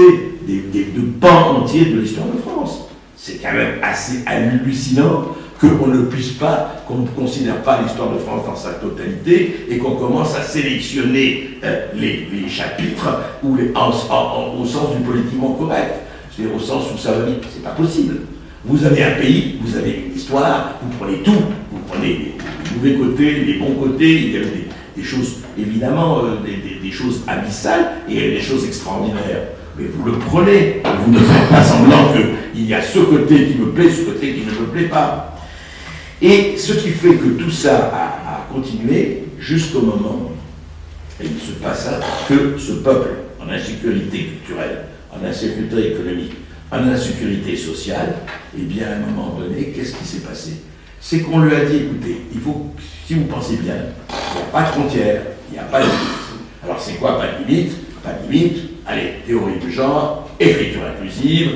de pans entiers de l'histoire de France. C'est quand même assez hallucinant qu'on ne puisse pas, qu'on ne considère pas l'histoire de France dans sa totalité et qu'on commence à sélectionner les chapitres au sens du politiquement correct, c'est-à-dire au sens où ça va vite. C'est pas possible. Vous avez un pays, vous avez une histoire, vous prenez tout, vous prenez les mauvais côtés, les bons côtés, il y a des choses, évidemment, des choses abyssales et des choses extraordinaires. Mais vous le prenez, vous ne faites pas semblant qu'il y a ce côté qui me plaît, ce côté qui ne me plaît pas. Et ce qui fait que tout ça a continué jusqu'au moment où il se passa que ce peuple, en insécurité culturelle, en insécurité économique, en insécurité sociale, eh bien à un moment donné, qu'est-ce qui s'est passé? C'est qu'on lui a dit, écoutez, il faut, si vous pensez bien, il n'y a pas de frontières, il n'y a pas de limite. Alors c'est quoi pas de limite? Pas de limite. allez, théorie du genre, écriture inclusive,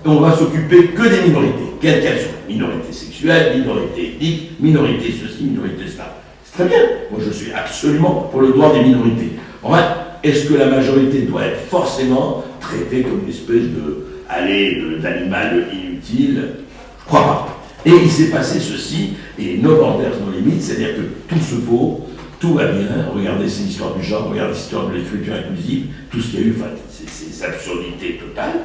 on va s'occuper que des minorités, quelles qu'elles soient. Minorité sexuelle, minorité ethnique, minorité ceci, minorité cela. C'est très bien. Moi, je suis absolument pour le droit des minorités. Enfin, est-ce que la majorité doit être forcément traitée comme une espèce d'animal inutile? Je crois pas. Et il s'est passé ceci, et no borders, no limites, c'est-à-dire que tout se vaut, tout va bien. Regardez ces histoires du genre, regardez l'histoire de l'écriture inclusive, tout ce qu'il y a eu, enfin, ces absurdités totales.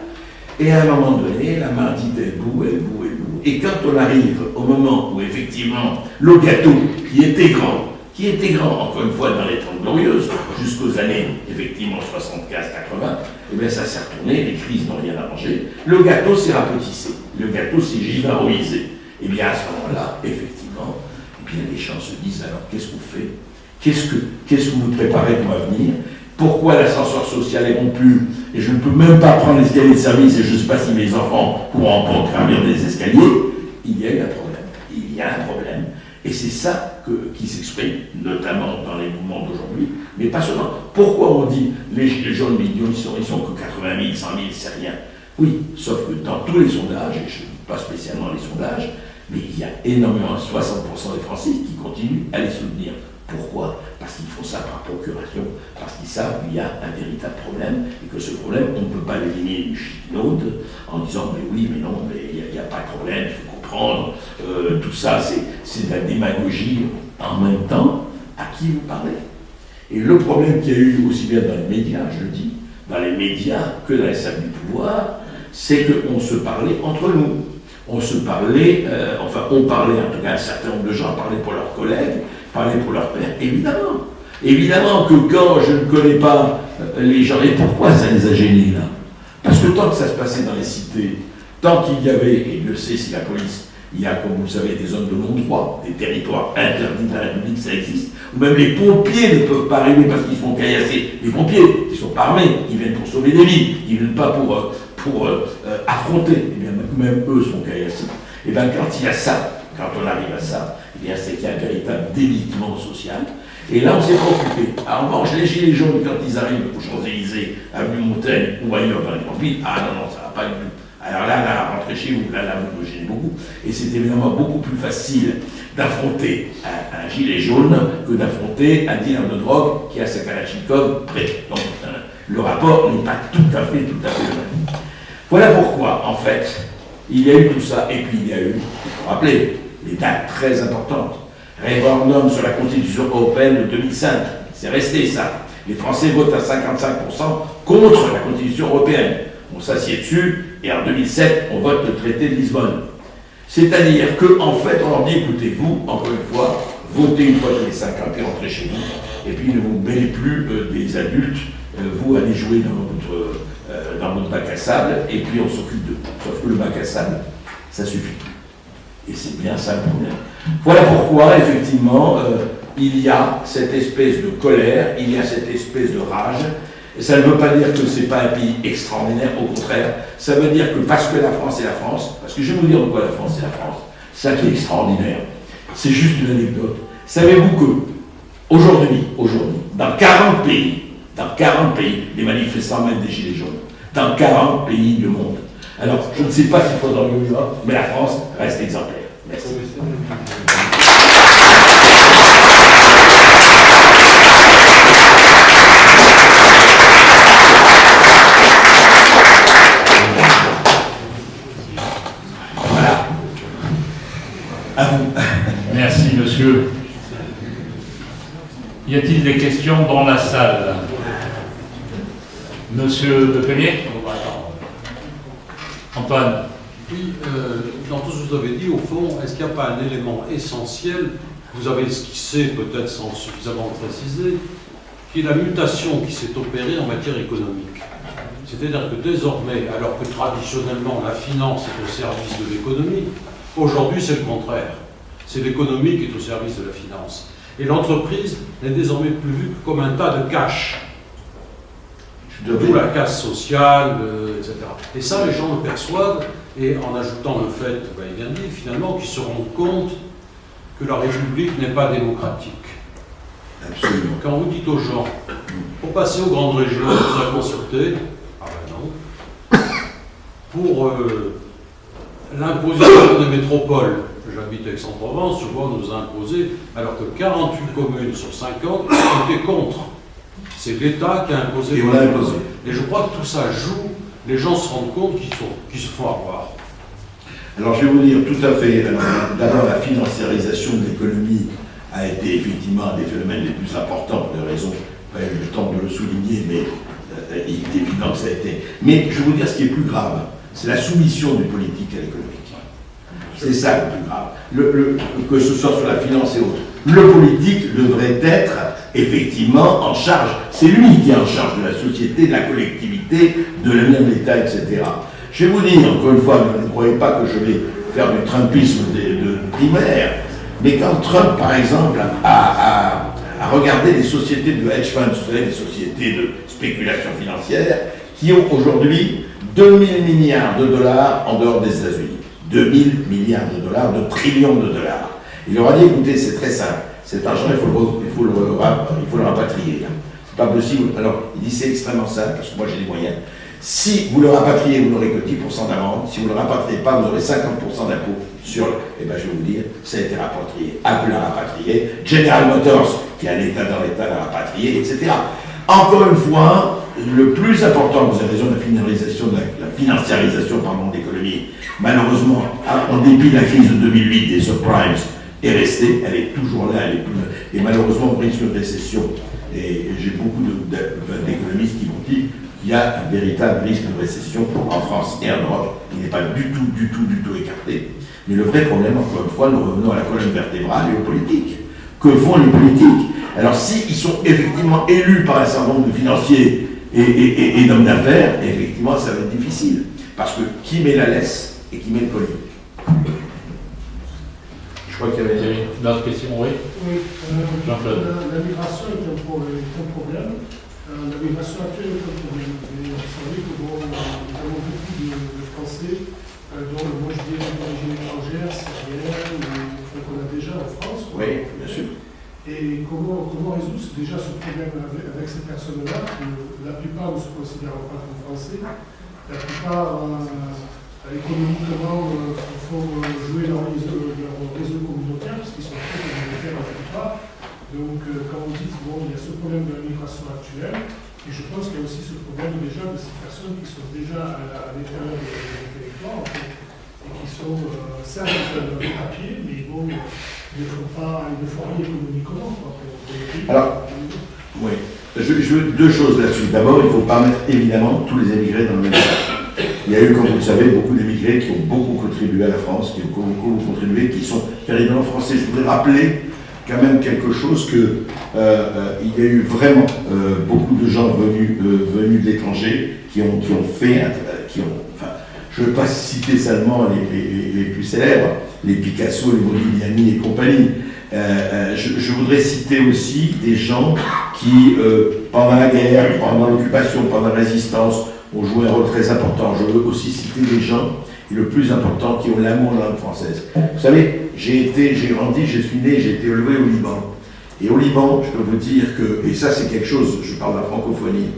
Et à un moment donné, la main dit elle bout. Et quand on arrive au moment où effectivement le gâteau qui était grand, encore une fois dans les 30 glorieuses, jusqu'aux années effectivement 75-80, eh bien ça s'est retourné, les crises n'ont rien arrangé, le gâteau s'est rapetissé, le gâteau s'est givaroisé. Et bien à ce moment-là, effectivement, eh bien, les gens se disent alors qu'est-ce qu'on fait? Qu'est-ce que vous préparez pour l'avenir? Pourquoi l'ascenseur social est rompu et je ne peux même pas prendre l'escalier de service et je ne sais pas si mes enfants pourront encore gravir des escaliers? Il y a eu un problème. Il y a un problème. Et c'est ça qui s'exprime, notamment dans les mouvements d'aujourd'hui, mais pas seulement. Pourquoi on dit les jeunes millions, ils sont que 80 000, 100 000, c'est rien? Oui, sauf que dans tous les sondages, et je ne dis pas spécialement les sondages, mais il y a énormément, 60% des Français qui continuent à les soutenir. Pourquoi? Parce qu'ils font ça par procuration, parce qu'ils savent qu'il y a un véritable problème et que ce problème, on ne peut pas l'éliminer du chitinode en disant mais oui, mais non, mais il n'y a pas de problème, il faut comprendre, tout ça c'est de la démagogie. En même temps, à qui vous parlez? Et le problème qu'il y a eu aussi bien dans les médias, je le dis, dans les médias que dans les salles du pouvoir, c'est qu'on se parlait entre nous. On se parlait, on parlait, en tout cas un certain nombre de gens parlaient pour leurs collègues, parlaient pour leur père, évidemment. Évidemment que quand je ne connais pas les gens, et pourquoi ça les a gênés là? Parce que tant que ça se passait dans les cités, tant qu'il y avait, et Dieu sait si la police, il y a, comme vous le savez, des zones de non-droit, des territoires interdits de la République, ça existe, ou même les pompiers ne peuvent pas arriver parce qu'ils se font caillasser. Les pompiers, ils ne sont pas armés, ils viennent pour sauver des vies, ils ne viennent pas pour affronter, et bien même eux sont caillassés. Et bien quand il y a ça, quand on arrive à ça, eh bien c'est qu'il y a un véritable délitement social. Et là on s'est préoccupé. En revanche, les gilets jaunes, quand ils arrivent aux Champs-Élysées, avenue Montaigne ou ailleurs dans les grandes villes, ah non, ça va pas du tout. Alors là, rentrez chez vous, là, vous me gênez beaucoup. Et c'est évidemment beaucoup plus facile d'affronter un gilet jaune que d'affronter un dealer de drogue qui a sa Kalachnikov prêt. Donc le rapport n'est pas tout à fait le même. Voilà pourquoi, en fait, il y a eu tout ça, et puis il y a eu, il faut rappeler, des dates très importantes. Référendum sur la Constitution européenne de 2005, c'est resté ça. Les Français votent à 55% contre la Constitution européenne. On s'assied dessus, et en 2007, on vote le traité de Lisbonne. C'est-à-dire qu'en fait, on leur dit, écoutez-vous, encore une fois, votez une fois tous les 5 ans, puis rentrez chez vous, et puis ne vous mêlez plus des adultes, vous allez jouer dans votre bac à sable, et puis on s'occupe de vous. Sauf que le bac à sable, ça suffit. Et c'est bien ça le problème. Voilà pourquoi, effectivement, il y a cette espèce de colère, il y a cette espèce de rage. Et ça ne veut pas dire que ce n'est pas un pays extraordinaire, au contraire. Ça veut dire que parce que la France est la France, parce que je vais vous dire pourquoi la France est la France, ça qui est extraordinaire, c'est juste une anecdote. Savez-vous que aujourd'hui, dans 40 pays, les manifestants mettent des gilets jaunes, dans 40 pays du monde. Alors, je ne sais pas s'il faudra mieux, mais la France reste exemplaire. Merci. Voilà. À vous. Merci, monsieur. Y a-t-il des questions dans la salle? Monsieur de Pellier? Antoine. Oui, dans tout ce que vous avez dit, au fond, est-ce qu'il n'y a pas un élément essentiel, vous avez esquissé peut-être sans suffisamment préciser, qui est la mutation qui s'est opérée en matière économique? C'est-à-dire que désormais, alors que traditionnellement la finance est au service de l'économie, aujourd'hui c'est le contraire. C'est l'économie qui est au service de la finance. Et l'entreprise n'est désormais plus vue que comme un tas de cash. D'où la casse sociale, etc. Et ça, les gens le perçoivent, et en ajoutant le fait, il vient de dire finalement, qu'ils se rendent compte que la République n'est pas démocratique. Absolument. Quand vous dites aux gens, Pour passer aux grandes régions, on vous a consulté. Ah ben non. Pour l'imposition des métropoles, j'habite Aix-en-Provence, je vois nous a imposé, alors que 48 communes sur 50 étaient contre. C'est l'État qui a imposé. Et on l'a imposé. Et je crois que tout ça joue, les gens se rendent compte qu'ils se font avoir. Alors je vais vous dire tout à fait, d'abord la financiarisation de l'économie a été effectivement un des phénomènes les plus importants, pour des raisons, pas eu le temps de le souligner, mais il est évident que ça a été. Mais je vais vous dire ce qui est plus grave, c'est la soumission du politique à l'économique. C'est ça le plus grave. Que ce soit sur la finance et autres. Le politique devrait être effectivement en charge, c'est lui qui est en charge de la société, de la collectivité, de l'avenir de l'État, etc. Je vais vous dire, encore une fois, ne croyez pas que je vais faire du Trumpisme de primaire, mais quand Trump, par exemple, a regardé les sociétés de hedge funds, vous savez, les sociétés de spéculation financière, qui ont aujourd'hui 2000 milliards de dollars en dehors des États-Unis. 2000 milliards de dollars, de trillions de dollars. Il leur a dit, écoutez, c'est très simple, cet argent, il faut le rapatrier. C'est pas possible. Alors, il dit, c'est extrêmement simple, parce que moi j'ai des moyens. Si vous le rapatriez, vous n'aurez que 10% d'amende. Si vous ne le rapatriez pas, vous aurez 50% d'impôt sur le... Eh bien, je vais vous dire, ça a été rapatrié. Apple l'a rapatrié. General Motors, qui a l'État dans l'État, l'a rapatrié, etc. Encore une fois, le plus important, vous avez raison, la financiarisation de l'économie, malheureusement, en dépit de la crise de 2008 des subprimes, est restée. Elle est toujours là. Et malheureusement, on risque de récession. Et j'ai beaucoup d'économistes qui m'ont dit il y a un véritable risque de récession en France et en Europe. Il n'est pas du tout écarté. Mais le vrai problème, encore une fois, nous revenons à la colonne vertébrale et aux politiques. Que font les politiques? Alors, s'ils sont effectivement élus par un certain nombre de financiers et d'hommes d'affaires, effectivement, ça va être difficile. Parce que qui met la laisse et qui met le collier? Je crois qu'il y avait d'autres questions, oui. Oui, Jean-Claude. La migration est un problème. La migration actuelle est un problème. Et vous savez que nous avons beaucoup de Français dont le mot d'origine étrangère, syrienne, qu'on a déjà en France. Oui, bien sûr. Et comment résoudre déjà ce problème avec ces personnes-là, que la plupart ne se considèrent pas comme français, la plupart économiquement font jouer leur réseau communautaire, parce qu'ils sont très communautaires la plupart. Donc, quand vous dites, bon, il y a ce problème de la migration actuelle, et je pense qu'il y a aussi ce problème déjà de ces personnes qui sont déjà à l'intérieur des territoires, en fait, et qui sont, certes, des papiers, mais bon, ils ne font rien économiquement. Alors, oui. Je veux deux choses là-dessus. D'abord, il ne faut pas mettre évidemment tous les émigrés dans le même sac. Il y a eu, comme vous le savez, beaucoup d'émigrés qui ont beaucoup contribué à la France, qui ont beaucoup contribué, qui sont véritablement français. Je voudrais rappeler quand même quelque chose que il y a eu vraiment beaucoup de gens venus de l'étranger qui ont fait, je ne veux pas citer seulement les plus célèbres, les Picasso, les Modigliani et compagnie. Je voudrais citer aussi des gens qui, pendant la guerre, pendant l'occupation, pendant la résistance, ont joué un rôle très important. Je veux aussi citer des gens, et le plus important, qui ont l'amour de la langue française. Vous savez, j'ai grandi, je suis né, j'ai été élevé au Liban. Et au Liban, je peux vous dire que, et ça c'est quelque chose, je parle de la francophonie,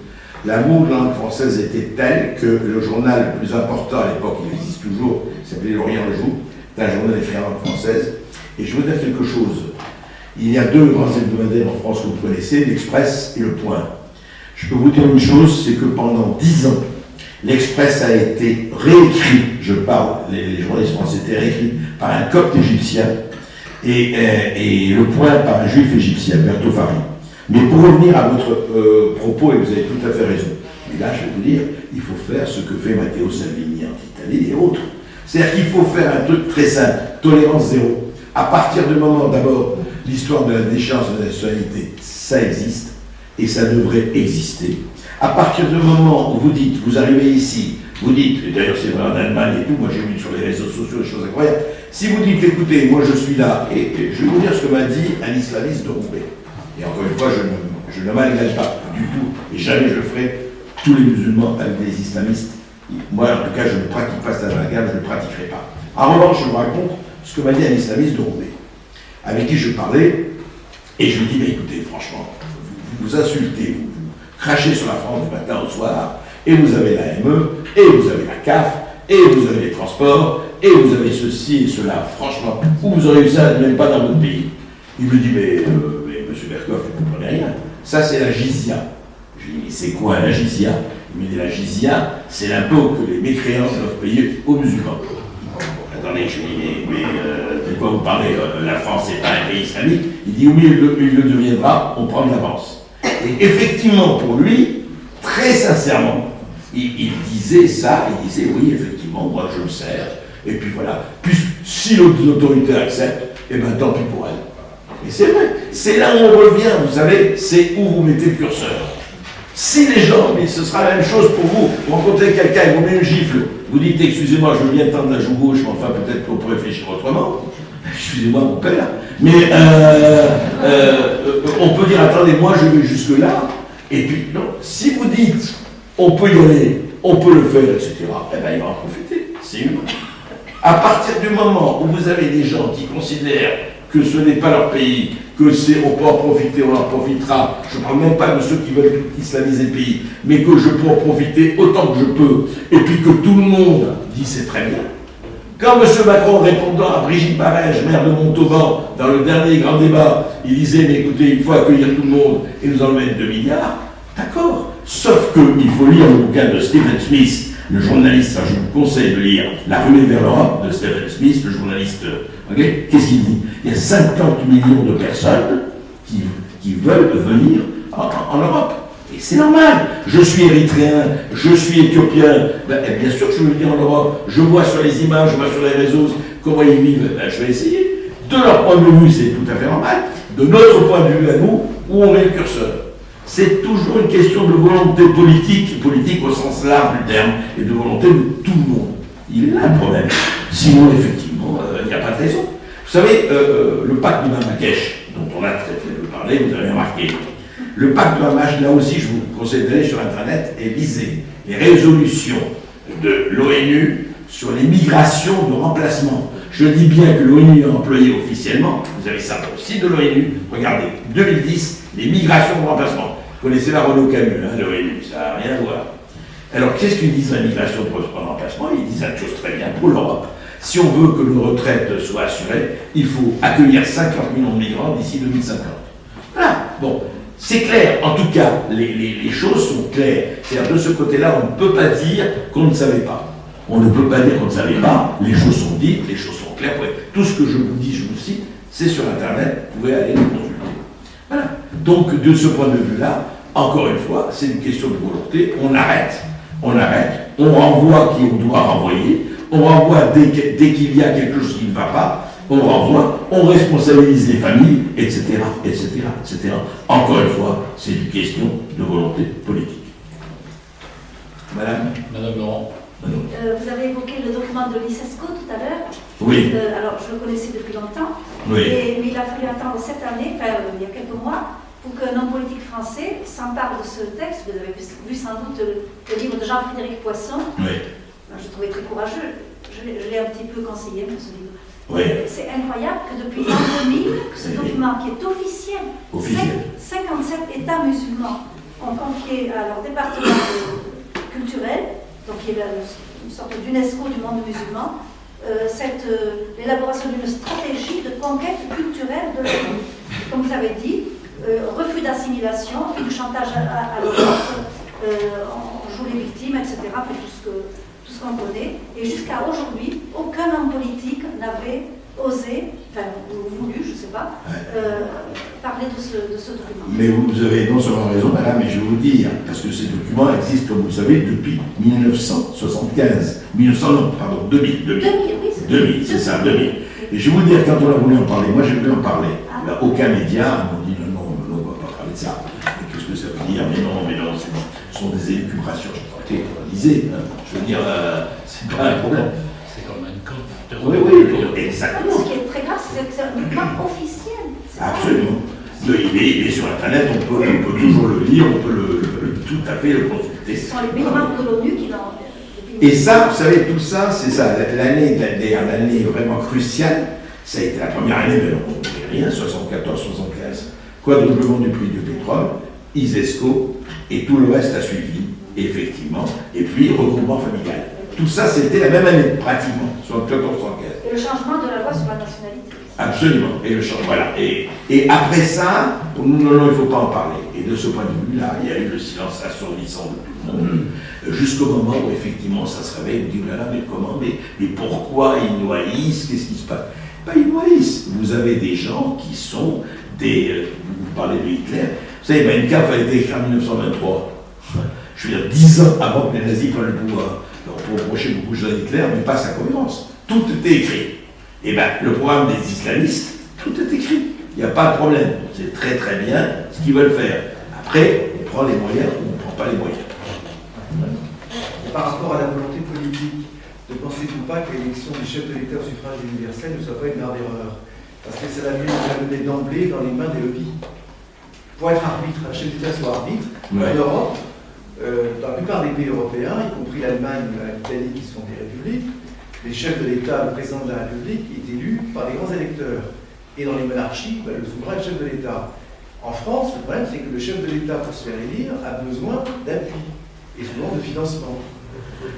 l'amour de la langue française était tel que le journal le plus important à l'époque, il existe toujours, il s'appelait L'Orient le Jour, c'est un journal écrit en langue française. Et je veux dire quelque chose. Il y a deux grands hebdomadaires en France que vous connaissez, l'Express et Le Point. Je peux vous dire une chose, c'est que pendant 10 ans, l'Express a été réécrit, je parle, les journalistes français étaient réécrits par un copte égyptien et Le Point par un juif égyptien, Berto Fari. Mais pour revenir à votre propos, et vous avez tout à fait raison, et là je vais vous dire, il faut faire ce que fait Matteo Salvini en Italie et autres. C'est-à-dire qu'il faut faire un truc très simple, tolérance zéro. À partir du moment, d'abord, l'histoire de la déchéance de la nationalité, ça existe et ça devrait exister. À partir du moment où vous dites, vous arrivez ici, vous dites, et d'ailleurs c'est vrai en Allemagne et tout, moi j'ai vu sur les réseaux sociaux des choses incroyables, si vous dites, écoutez, moi je suis là, et je vais vous dire ce que m'a dit un islamiste de Roubaix. Et encore une fois, je ne m'engage pas du tout, et jamais je le ferai, tous les musulmans avec des islamistes. Moi en tout cas, je ne pratique pas cet amalgame, je ne le pratiquerai pas. En revanche, je vous raconte ce que m'a dit un islamiste de Roubaix, avec qui je parlais, et je lui dis, mais écoutez, franchement, vous insultez, vous cracher sur la France du matin au soir, et vous avez la ME, et vous avez la CAF, et vous avez les transports, et vous avez ceci et cela. Franchement, où vous aurez eu ça, même pas dans votre pays. Il me dit, mais monsieur Berkoff, vous ne comprenez rien. Ça, c'est la jizya. Je lui dis, c'est quoi la jizya? Il me dit, la jizya, c'est l'impôt que les mécréants doivent payer aux musulmans. Attendez, je lui dis, mais de quoi vous parlez? La France, c'est pas un pays islamique. Il dit, oui, il le deviendra, on prend de l'avance. Et effectivement, pour lui, très sincèrement, il disait ça, il disait, oui, effectivement, moi je le sers. Et puis voilà, puis si l'autorité accepte, eh bien tant pis pour elle. Et c'est vrai, c'est là où on revient, vous savez, c'est où vous mettez le curseur. Si les gens, mais ce sera la même chose pour vous, vous rencontrez quelqu'un et vous met une gifle, vous dites, excusez-moi, je viens tendre la joue gauche, mais enfin peut-être qu'on peut réfléchir autrement. Excusez-moi mon père, mais on peut dire, attendez, moi je vais jusque là, et puis non, si vous dites, on peut y aller, on peut le faire, etc., eh bien il va en profiter, c'est humain. À partir du moment où vous avez des gens qui considèrent que ce n'est pas leur pays, que c'est, on peut en profiter, on en profitera, je ne parle même pas de ceux qui veulent islamiser le pays, mais que je peux en profiter autant que je peux, et puis que tout le monde dit c'est très bien. Quand M. Macron, répondant à Brigitte Barège, maire de Montauban, dans le dernier grand débat, il disait, mais écoutez, il faut accueillir tout le monde et nous en mettre 2 milliards, d'accord. Sauf qu'il faut lire le bouquin de Stephen Smith, le journaliste, ça je vous conseille de lire La ruée vers l'Europe de Stephen Smith, le journaliste anglais. Qu'est-ce qu'il dit? Il y a 50 millions de personnes qui veulent venir en Europe. Et c'est normal. Je suis érythréen, je suis éthiopien, bien sûr que je veux venir en Europe. Je vois sur les images, je vois sur les réseaux comment ils vivent, je vais essayer. De leur point de vue, c'est tout à fait normal. De notre point de vue à nous, où on met le curseur. C'est toujours une question de volonté politique, politique au sens large du terme, et de volonté de tout le monde. Il est là le problème. Sinon, effectivement, il n'y a pas de raison. Vous savez, le pacte de Marrakech, dont on a traité de parler, vous avez remarqué. Le pacte de Marrakech, là aussi, je vous conseille d'aller sur Internet et lisez les résolutions de l'ONU sur les migrations de remplacement. Je dis bien que l'ONU a employé officiellement, vous avez ça au site de l'ONU, regardez, 2010, les migrations de remplacement. Vous connaissez la Renaud Camus, hein, l'ONU, ça n'a rien à voir. Alors, qu'est-ce qu'ils disent la migration de remplacement? Ils disent une chose très bien pour l'Europe. Si on veut que nos retraites soient assurées, il faut accueillir 50 millions de migrants d'ici 2050. Voilà, bon, c'est clair. En tout cas, les choses sont claires. C'est-à-dire, de ce côté-là, on ne peut pas dire qu'on ne savait pas. On ne peut pas dire qu'on ne savait pas. Les choses sont dites, les choses sont claires. Tout ce que je vous dis, je vous cite, c'est sur Internet. Vous pouvez aller le consulter. Voilà. Donc, de ce point de vue-là, encore une fois, c'est une question de volonté. On arrête, on renvoie qui on doit renvoyer, on renvoie dès qu'il y a quelque chose qui ne va pas, on renvoie, on responsabilise les familles, etc., etc., etc. Encore une fois, c'est une question de volonté politique. Madame Laurent. Vous avez évoqué le document de l'ICESCO tout à l'heure. Oui. Alors, je le connaissais depuis longtemps. Oui. Mais il a fallu attendre cette année, il y a quelques mois, pour qu'un homme politique français s'empare de ce texte. Vous avez vu sans doute le livre de Jean-Frédéric Poisson. Oui. Je trouvais très courageux. Je l'ai un petit peu conseillé, ce livre. Oui. C'est incroyable que depuis l'an 2000, ce document qui est officiel, 57 États musulmans ont confié à leur département culturel, donc qui est une sorte d'UNESCO du monde musulman, l'élaboration d'une stratégie de conquête culturelle de l'Europe. Comme vous avez dit, refus d'assimilation, refus de chantage à l'Europe, on joue les victimes, etc. Tout ce qu'on connaît. Et jusqu'à aujourd'hui, aucun homme politique n'avait osé, voulu, je ne sais pas, parler de ce document. Mais vous avez non seulement raison, madame, mais je vais vous dire, parce que ces documents existent, comme vous le savez, depuis 1975. 2000, oui, 2000, c'est ça, 2000. Et je vais vous dire, quand on a voulu en parler, moi j'ai voulu en parler. Il n'y a aucun média m'a dit non, on ne va pas parler de ça. Et qu'est-ce que ça veut dire? Mais non, ce sont des élucubrations. Écoutez, lisez, hein. Je veux dire, c'est pas un problème. C'est comme un camp. Oui, exactement. Ce qui est très grave, c'est que c'est un document officiel. Absolument. Il est sur Internet, on peut toujours le lire, on peut tout à fait le consulter. Ce sont les pays membres de l'ONU qui l'ont. Et ça, vous savez, tout ça, c'est ça. L'année vraiment cruciale, ça a été la première année, mais on ne fait rien, 74-75. Quadruplement du prix du pétrole, ISESCO, et tout le reste a suivi, effectivement, et puis regroupement familial. Tout ça, c'était la même année, pratiquement, 74-75. Et le changement de la loi sur la nationalité. Absolument, et le changement, voilà. Et après ça, non, il ne faut pas en parler. Et de ce point de vue-là, il y a eu le silence assourdissant de tout le monde, jusqu'au moment où, effectivement, ça se réveille, on dit, là, mais comment, mais pourquoi ils nous haïssent, qu'est-ce qui se passe? Pas ils nous haïssent. Vous avez des gens qui sont vous parlez de Hitler, vous savez, Mein Kampf a été écrit en 1923. Je veux dire, 10 ans avant que les nazis prennent le pouvoir. Donc, on peut reprocher beaucoup de choses à Hitler, mais pas sa cohérence. Tout était écrit. Et bien, le programme des islamistes, tout est écrit. Il n'y a pas de problème. On sait très très bien ce qu'ils veulent faire. Après, on prend les moyens ou on ne prend pas les moyens. Par rapport à la volonté politique, ne pensez-vous pas que l'élection du chef de l'État au suffrage universel ne soit pas une grave erreur? Parce que ça l'a mené d'emblée dans les mains des lobbies. Pour être arbitre, un chef d'État soit arbitre, en Europe, dans la plupart des pays européens, y compris l'Allemagne ou l'Italie qui sont des républiques, les chefs de l'État, le président de la République, est élu par des grands électeurs. Et dans les monarchies, le souverain est le chef de l'État. En France, le problème, c'est que le chef de l'État, pour se faire élire, a besoin d'appui et souvent de financement.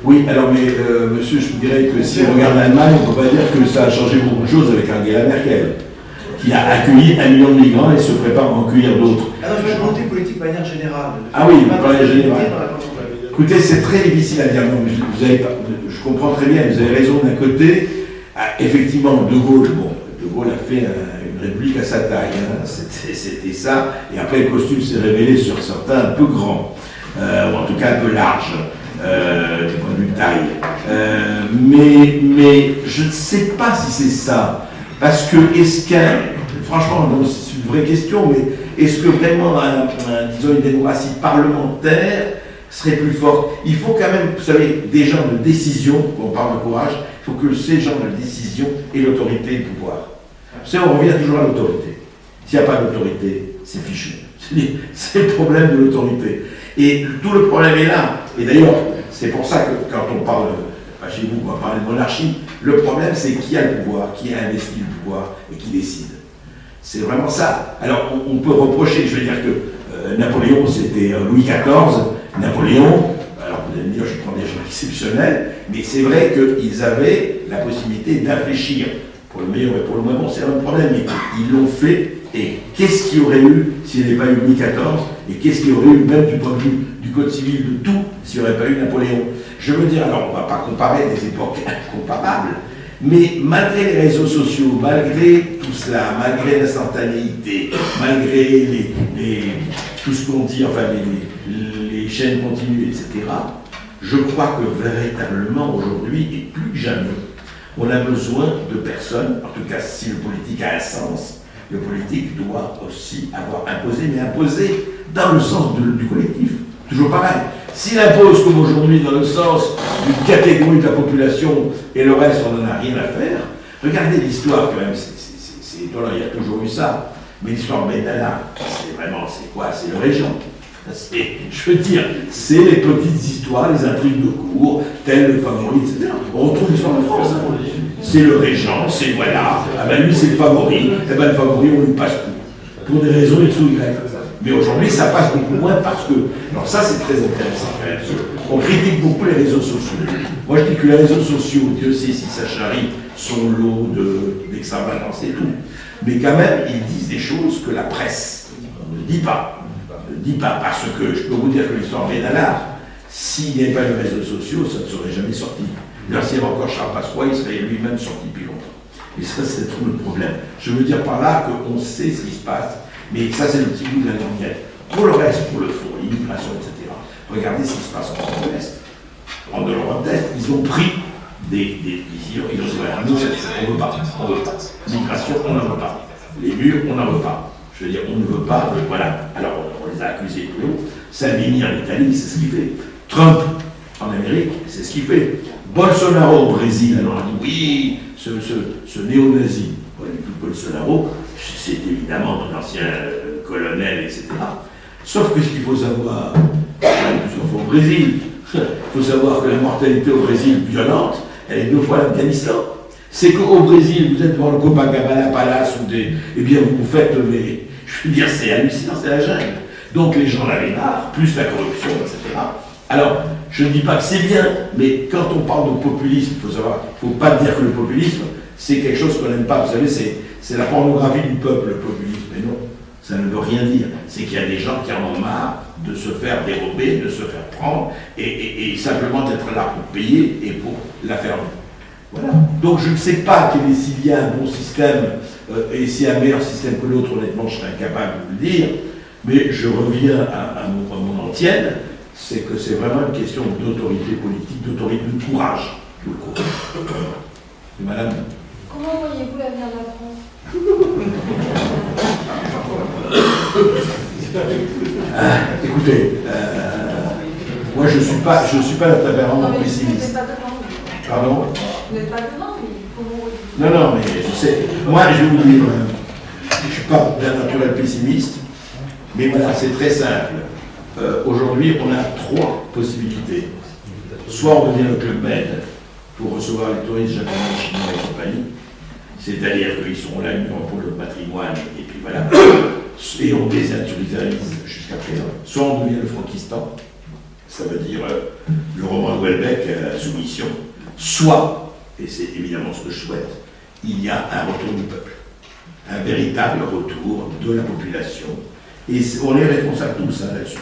Oui, alors, mais monsieur, je vous dirais que si on regarde l'Allemagne, on ne peut pas dire que ça a changé beaucoup de choses avec Angela Merkel, qui a accueilli 1 million de migrants et se prépare à en accueillir d'autres. Alors, je vais volonté politique de manière générale. Ah oui, de manière générale. Écoutez, c'est très difficile à dire. Non, mais je comprends très bien, vous avez raison d'un côté. Effectivement, De Gaulle a fait une république à sa taille. Hein, c'était ça. Et après, le costume s'est révélé sur certains un peu grands, ou en tout cas un peu larges, du point de vue de taille. Mais je ne sais pas si c'est ça. Parce que, franchement, c'est une vraie question, mais est-ce que vraiment, disons, une démocratie parlementaire serait plus forte? Il faut quand même, vous savez, des gens de décision, on parle de courage, il faut que ces gens de décision aient l'autorité et le pouvoir. Vous savez, on revient toujours à l'autorité. S'il n'y a pas d'autorité, c'est fichu. C'est le problème de l'autorité. Et tout le problème est là. Et d'ailleurs, c'est pour ça que quand on parle, chez vous, on va parler de monarchie, le problème c'est qui a le pouvoir, qui a investi le pouvoir et qui décide. C'est vraiment ça. Alors, on peut reprocher, je veux dire que Napoléon, c'était Louis XIV. Napoléon, alors vous allez me dire, je prends des gens exceptionnels, mais c'est vrai qu'ils avaient la possibilité d'infléchir pour le meilleur et pour le moins bon, c'est un problème, mais ils l'ont fait. Et qu'est-ce qu'il y aurait eu s'il n'y avait pas eu Louis XIV? Et qu'est-ce qu'il y aurait eu, même du point de vue du Code civil, de tout, s'il n'y aurait pas eu Napoléon? Je veux dire, alors on ne va pas comparer des époques incomparables, mais malgré les réseaux sociaux, malgré tout cela, malgré l'instantanéité, malgré tout ce qu'on dit, enfin les chaînes continues, etc., je crois que véritablement aujourd'hui, et plus que jamais, on a besoin de personnes, en tout cas si le politique a un sens, le politique doit aussi avoir imposé, mais imposé dans le sens du collectif. Toujours pareil. S'il impose comme aujourd'hui dans le sens d'une catégorie de la population et le reste on n'en a rien à faire, regardez l'histoire quand même, c'est étonnant, il y a toujours eu ça, mais l'histoire de Benalla, c'est quoi? C'est le régent. Je veux dire, c'est les petites histoires, les intrigues de cour, tel le favori, etc. On retrouve l'histoire de France. C'est le régent, c'est voilà, ah ben lui c'est le favori, et ben le favori on lui passe tout. Pour des raisons X ou Y. Mais aujourd'hui ça passe beaucoup moins parce que. Alors ça c'est très intéressant quand même. On critique beaucoup les réseaux sociaux. Moi je dis que les réseaux sociaux, Dieu sait si ça charrie son lot d'extravagance et tout. Mais quand même, ils disent des choses que la presse ne dit pas. Ne dit pas, parce que je peux vous dire que l'histoire Benalla, s'il n'y avait pas eu les réseaux sociaux, ça ne serait jamais sorti. Là, s'il y avait encore Charles Pasqua, il serait lui-même sorti depuis longtemps. Et ça, c'est tout le problème. Je veux dire par là qu'on sait ce qui se passe, mais ça, c'est le petit bout de la lorgnette. Pour le reste, pour le fond, l'immigration, etc., regardez ce qui se passe en Est. En de leur tête, ils ont pris des décisions, ils ont dit, voilà, nous, on ne veut pas. L'immigration, on n'en veut pas. Les murs, on n'en veut pas. Je veux dire, on ne veut pas, voilà. Alors, on les a accusés tout le monde. Salvini en Italie, c'est ce qu'il fait. Trump en Amérique, c'est ce qu'il fait. Bolsonaro au Brésil, alors on dit oui, ce néo-nazi. Ouais, Bolsonaro, c'est évidemment un ancien colonel, etc. Sauf que ce qu'il faut savoir, sauf au Brésil, il faut savoir que la mortalité au Brésil violente, elle est 2 fois l'Afghanistan. C'est qu'au Brésil, vous êtes devant le Copacabana Palace ou eh bien vous faites, mais je veux dire, c'est hallucinant, c'est la jungle. Donc les gens en avaient marre, plus la corruption, etc. Alors, je ne dis pas que c'est bien, mais quand on parle de populisme, il faut savoir, il ne faut pas dire que le populisme, c'est quelque chose qu'on n'aime pas. Vous savez, c'est la pornographie du peuple, le populisme. Mais non, ça ne veut rien dire. C'est qu'il y a des gens qui en ont marre de se faire dérober, de se faire prendre, et simplement d'être là pour payer et pour la faire vivre. Voilà. Donc je ne sais pas s'il y a un bon système et s'il y a un meilleur système que l'autre, honnêtement, je serais incapable de le dire, mais je reviens à mon antienne, c'est que c'est vraiment une question d'autorité politique, d'autorité, de courage. De courage. Et madame? Comment voyez-vous l'avenir de la France? Écoutez, moi je suis pas d'un tempérament Vous pessimiste. n'êtes pas devant. Pardon? Vous n'êtes pas devant, mais comment Non, mais je sais. Moi, je vais vous dire, je ne suis pas d'un naturel pessimiste, mais voilà, c'est très simple. Aujourd'hui, on a 3 possibilités. Soit on devient le Club Med pour recevoir les touristes japonais, chinois et compagnie, c'est-à-dire qu'ils seront là uniquement pour le patrimoine, et puis voilà, et on désindustrialise jusqu'à présent. Soit on devient le Frankistan, ça veut dire le roman de Houellebecq, la soumission, soit, et c'est évidemment ce que je souhaite, il y a un retour du peuple, un véritable retour de la population, et on est responsables tous là-dessus.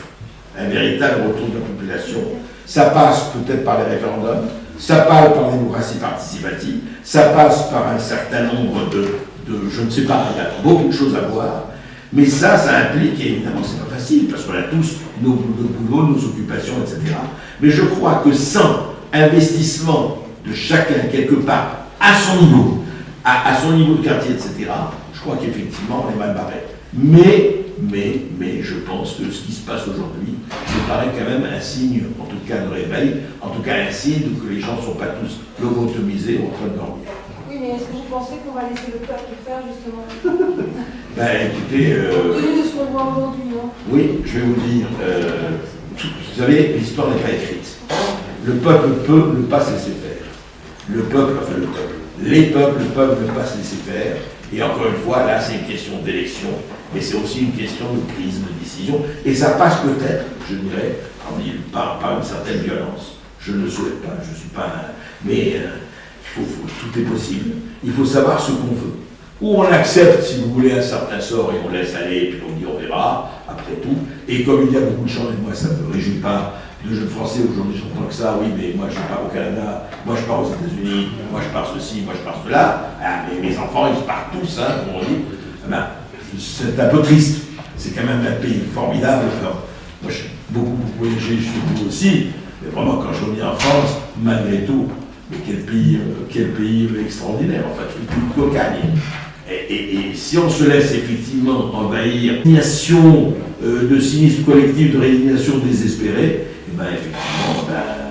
Un véritable retour de la population. Ça passe peut-être par les référendums, ça passe par la démocratie participative, ça passe par un certain nombre de je ne sais pas, il y a beaucoup de choses à voir, mais ça implique, et évidemment c'est pas facile, parce qu'on a tous nos boulots, nos occupations, etc. Mais je crois que sans investissement de chacun quelque part, à son niveau, à son niveau de quartier, etc., je crois qu'effectivement on est mal barré. Mais je pense que ce qui se passe aujourd'hui me paraît quand même un signe, en tout cas de réveil, en tout cas un signe que les gens ne sont pas tous lobotomisés ou en train de dormir. Oui, mais est-ce que vous pensez qu'on va laisser le peuple faire, justement? Ben écoutez... Compte tenu de ce qu'on voit aujourd'hui, non? Oui, je vais vous dire, vous savez, l'histoire n'est pas écrite. Le peuple peut ne pas se laisser faire. Le peuple peuvent ne pas se laisser faire. Et encore une fois, là, c'est une question d'élection, mais c'est aussi une question de prise de décision. Et ça passe peut-être, je dirais, par une certaine violence. Je ne le souhaite pas, je ne suis pas un... Mais tout est possible. Il faut savoir ce qu'on veut. Ou on accepte, si vous voulez, un certain sort et on laisse aller, et puis on dit on verra, après tout. Et comme il y a beaucoup de gens, et moi ça ne me réjouit pas, de jeunes Français aujourd'hui, j'entends que ça, oui, mais moi je pars au Canada, moi je pars aux États-Unis, moi je pars ceci, moi je pars cela. Ah, mais mes enfants, ils partent tous, hein, comme on dit. Ben, c'est un peu triste. C'est quand même un pays formidable. Enfin, moi j'ai beaucoup voyagé chez vous aussi, mais vraiment quand je reviens en France, malgré tout, mais quel pays extraordinaire, en fait, une pays de cocagne. Et si on se laisse effectivement envahir, résignation de cynisme collectif, de résignation désespérée, et bien effectivement,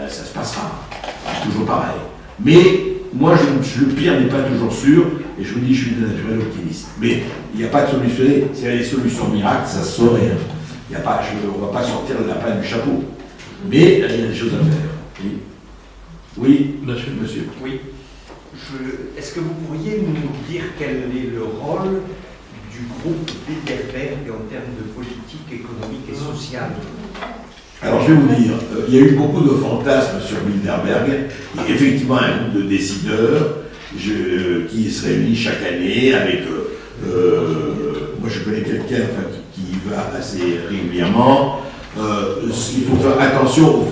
ça se passera. Toujours pareil. Mais moi, le pire n'est pas toujours sûr, et je vous dis, je suis de naturel optimiste. Mais il n'y a pas de solution. S'il y a des solutions miracles, ça se saurait. On ne va pas sortir le lapin du chapeau. Mais il y a des choses à faire. Oui, oui, monsieur. Oui. Est-ce que vous pourriez nous dire quel est le rôle du groupe Bilderberg en termes de politique économique et sociale? Alors je vais vous dire, il y a eu beaucoup de fantasmes sur Bilderberg. Il y a effectivement un groupe de décideurs qui se réunit chaque année avec... moi je connais quelqu'un qui y va assez régulièrement. Il faut faire attention,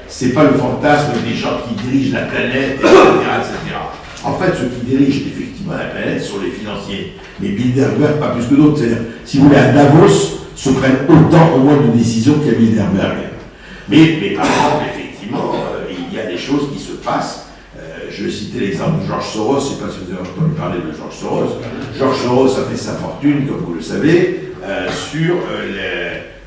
c'est pas le fantasme des gens qui dirigent la planète, etc. etc. En fait, ceux qui dirigent effectivement la planète sont les financiers. Mais Bilderberg, pas plus que d'autres. C'est-à-dire, si vous voulez, à Davos, se prennent autant au moins de décisions qu'à Bilderberg. Mais par exemple, effectivement, il y a des choses qui se passent. Je citais l'exemple de George Soros, je ne sais pas si vous avez entendu parler de George Soros. George Soros a fait sa fortune, comme vous le savez, sur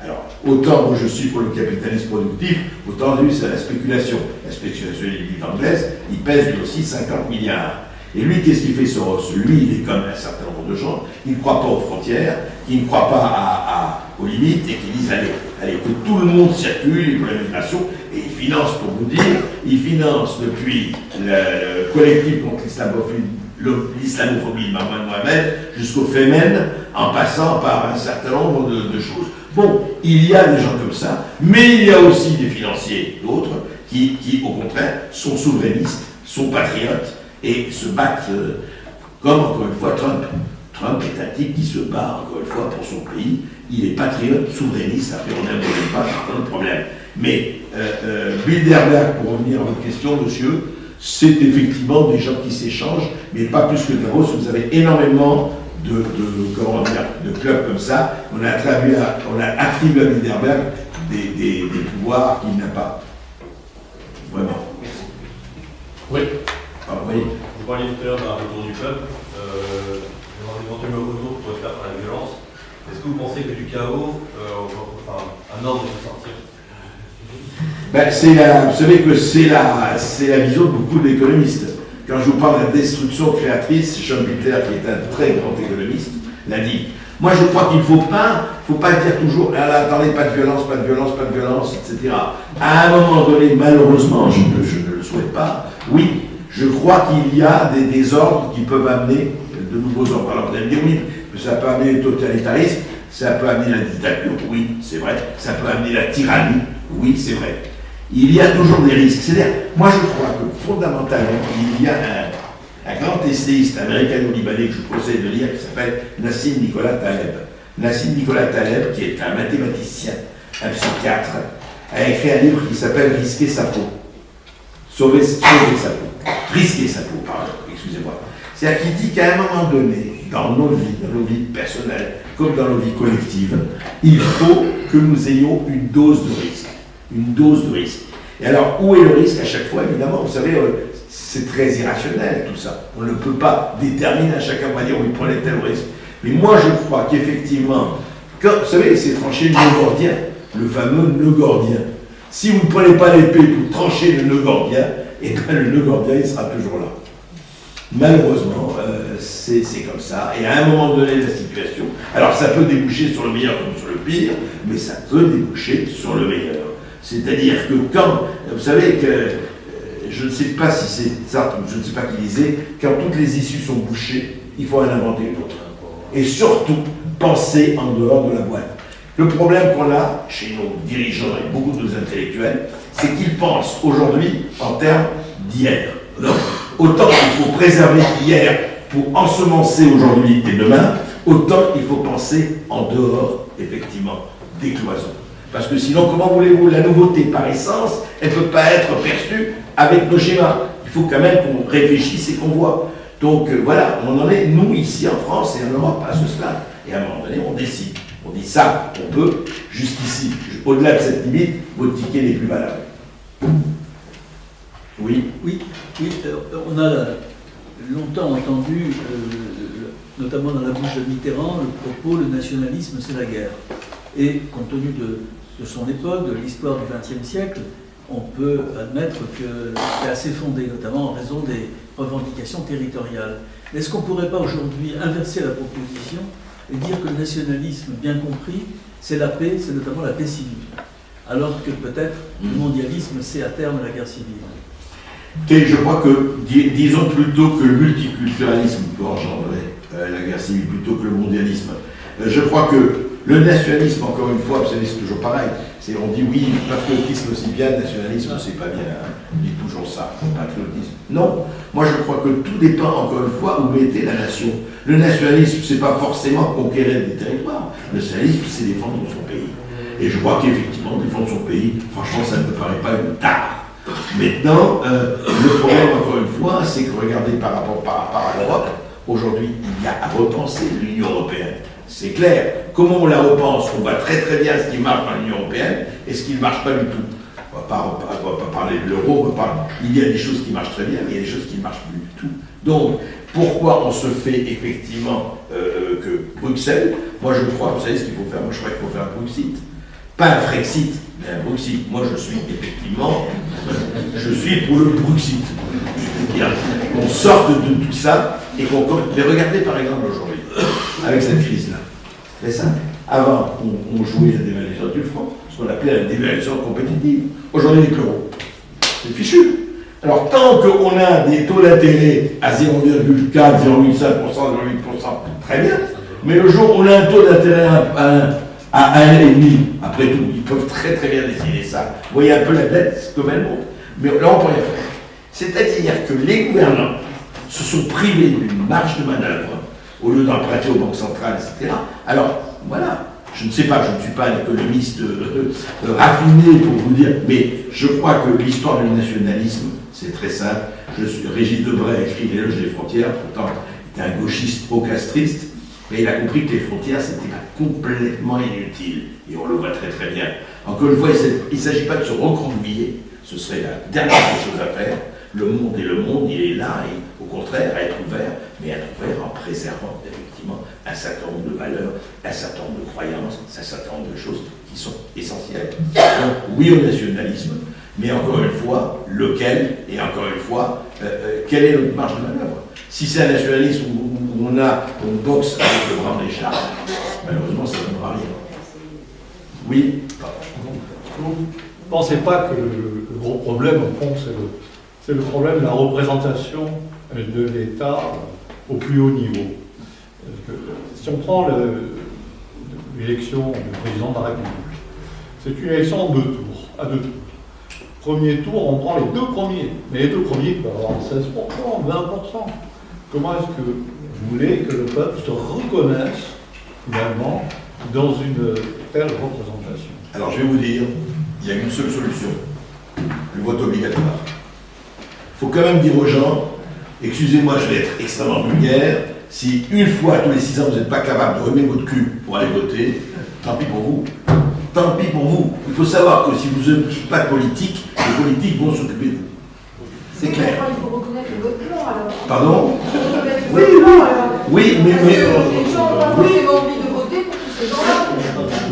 alors, autant moi je suis pour le capitalisme productif, autant lui c'est la spéculation. La spéculation anglaise, il pèse lui aussi 50 milliards. Et lui, qu'est-ce qu'il fait Soros? Lui, il est comme un certain nombre de gens, il ne croit pas aux frontières, qui ne croit pas aux limites, et qui disent allez, que tout le monde circule pour l'immigration, et il finance, pour vous dire, il finance depuis le collectif contre l'islamophobie de Marwan Mohamed jusqu'au Femen, en passant par un certain nombre de choses. Bon, il y a des gens comme ça, mais il y a aussi des financiers, d'autres, qui au contraire, sont souverainistes, sont patriotes et se battent comme, encore une fois, Trump. Trump est un type qui se bat, encore une fois, pour son pays. Il est patriote, souverainiste, après on n'aime pas, c'est pas le problème. Mais Bilderberg, pour revenir à votre question, monsieur, c'est effectivement des gens qui s'échangent, mais pas plus que Davos. Vous avez énormément de clubs comme ça. On a attribué à Bilderberg des pouvoirs qu'il n'a pas. Vraiment. Oui. Ah, oui. Vous parliez tout à l'heure d'un retour du peuple. Un éventuel retour pourrait faire par la violence. Est-ce que vous pensez que du chaos, un ordre peut sortir? Vous savez que c'est la vision de beaucoup d'économistes. Quand je vous parle de la destruction créatrice, John Schumpeter, qui est un très grand économiste, l'a dit. Moi, je crois qu'il ne faut pas dire toujours, ah là, attendez, pas de violence, pas de violence, pas de violence, etc. À un moment donné, malheureusement, je ne le souhaite pas, oui, je crois qu'il y a des ordres qui peuvent amener de nouveaux ordres. Alors, vous allez me dire, oui, ça peut amener le totalitarisme, ça peut amener la dictature, oui, c'est vrai, ça peut amener la tyrannie, oui, c'est vrai. Il y a toujours des risques. C'est-à-dire, moi je crois que fondamentalement, il y a un grand essayiste américano-libanais que je vous conseille de lire qui s'appelle Nassim Nicolas Taleb. Nassim Nicolas Taleb, qui est un mathématicien, un psychiatre, a écrit un livre qui s'appelle Risquer sa peau. Sauver sa peau. Risquer sa peau, pardon, excusez-moi. C'est-à-dire qu'il dit qu'à un moment donné, dans nos vies personnelles, comme dans nos vies collectives, il faut que nous ayons une dose de risque. Une dose de risque. Et alors, où est le risque à chaque fois? Évidemment, vous savez, c'est très irrationnel tout ça. On ne peut pas déterminer à chacun, on va dire, oui, prenez tel risque. Mais moi, je crois qu'effectivement, vous savez, c'est trancher le nœud gordien, le fameux nœud gordien. Si vous ne prenez pas l'épée pour trancher le nœud gordien, et bien le nœud gordien, il sera toujours là. Malheureusement, c'est comme ça. Et à un moment donné de la situation, alors ça peut déboucher sur le meilleur comme sur le pire, mais ça peut déboucher sur le meilleur. C'est-à-dire que quand, vous savez que, je ne sais pas si c'est ça, je ne sais pas qui disait, quand toutes les issues sont bouchées, il faut en inventer une autre. Et surtout, penser en dehors de la boîte. Le problème qu'on a chez nos dirigeants et beaucoup de nos intellectuels, c'est qu'ils pensent aujourd'hui en termes d'hier. Donc, autant il faut préserver hier pour ensemencer aujourd'hui et demain, autant il faut penser en dehors, effectivement, des cloisons. Parce que sinon, comment voulez-vous, la nouveauté par essence, elle ne peut pas être perçue avec nos schémas. Il faut quand même qu'on réfléchisse et qu'on voit. Donc voilà, on en est, nous, ici en France et en Europe, à ce stade. Et à un moment donné, on décide. On dit ça, on peut, jusqu'ici. Au-delà de cette limite, votre ticket n'est plus valable. Oui. Oui, on a longtemps entendu, notamment dans la bouche de Mitterrand, le propos « le nationalisme, c'est la guerre ». Et compte tenu de son époque, de l'histoire du XXe siècle, on peut admettre que c'est assez fondé, notamment en raison des revendications territoriales. Est-ce qu'on ne pourrait pas aujourd'hui inverser la proposition et dire que le nationalisme, bien compris, c'est la paix, c'est notamment la paix civile, alors que peut-être le mondialisme, c'est à terme la guerre civile? Et je crois que, disons plutôt que le multiculturalisme peut engendrer la guerre civile plutôt que le mondialisme. Je crois que le nationalisme, encore une fois, vous savez, c'est toujours pareil. On dit oui, le patriotisme c'est bien, le nationalisme c'est pas bien. Hein. On dit toujours ça, le patriotisme. Non, moi je crois que tout dépend, encore une fois, où mettez la nation. Le nationalisme, c'est pas forcément conquérir des territoires. Le nationalisme, c'est défendre son pays. Et je crois qu'effectivement, défendre son pays, franchement, ça ne me paraît pas une tare. Maintenant, le problème, encore une fois, c'est que regardez par rapport à l'Europe, aujourd'hui, il y a à repenser l'Union européenne. C'est clair. Comment on la repense? On voit très très bien ce qui marche dans l'Union européenne et ce qui ne marche pas du tout. On ne va pas parler de l'euro, il y a des choses qui marchent très bien, mais il y a des choses qui ne marchent plus du tout. Donc, pourquoi on se fait effectivement que Bruxelles? Moi je crois, vous savez ce qu'il faut faire? Moi je crois qu'il faut faire un Brexit. Pas un Frexit, mais un Brexit. Moi je suis effectivement, je suis pour le Brexit. C'est-à-dire qu'on sorte de tout ça et qu'on... Mais regardez par exemple aujourd'hui, avec cette crise-là. C'est simple. Avant, on jouait la dévaluation du franc, ce qu'on appelait la dévaluation compétitive. Aujourd'hui, avec l'euro. C'est fichu. Alors, tant qu'on a des taux d'intérêt à 0,4, 0,5%, 0,8%, très bien. Mais le jour où on a un taux d'intérêt à 1, à 1,5. Après tout, ils peuvent très très bien décider ça. Vous voyez un peu la dette, comme elle monte. Mais là, on peut rien faire. C'est-à-dire que les gouvernants se sont privés d'une marge de manœuvre au lieu d'emprunter aux banques centrales, etc. Alors, voilà. Je ne sais pas, je ne suis pas un économiste raffiné pour vous dire, mais je crois que l'histoire du nationalisme, c'est très simple. Régis Debray a écrit L'éloge des frontières, pourtant il était un gauchiste pro-castriste, mais il a compris que les frontières, c'était complètement inutile. Et on le voit très très bien. Encore une fois, il ne s'agit pas de se recroqueviller, ce serait la dernière chose à faire. Le monde est le monde, il est là, et au contraire, à être ouvert, mais être ouvert en préservant effectivement un certain nombre de valeurs, un certain nombre de croyances, un certain nombre de choses qui sont essentielles. Donc, oui au nationalisme, mais encore une fois, lequel, et encore une fois, quelle est notre marge de manœuvre? Si c'est un nationalisme où on boxe avec le bras des chars, malheureusement, ça ne donnera rien. Oui. Vous ne pensez pas que le gros problème, au fond, c'est le problème de la représentation de l'État au plus haut niveau? Si on prend l'élection du président de la République, c'est une élection en à deux tours. Premier tour, on prend les deux premiers, mais les deux premiers peuvent avoir 16%, 20%. Comment est-ce que vous voulez que le peuple se reconnaisse finalement dans une telle représentation? Alors je vais vous dire, il y a une seule solution, le vote obligatoire. Il faut quand même dire aux gens, excusez-moi, je vais être extrêmement vulgaire, si une fois tous les 6 ans vous n'êtes pas capable de remettre votre cul pour aller voter, tant pis pour vous. Tant pis pour vous. Il faut savoir que si vous n'avez pas de politique, les politiques vont s'occuper de vous. C'est clair. Il faut reconnaître le vote blanc alors. Pardon? Oui, oui, mais les gens n'ont pas forcément envie de voter pour tous ces gens-là.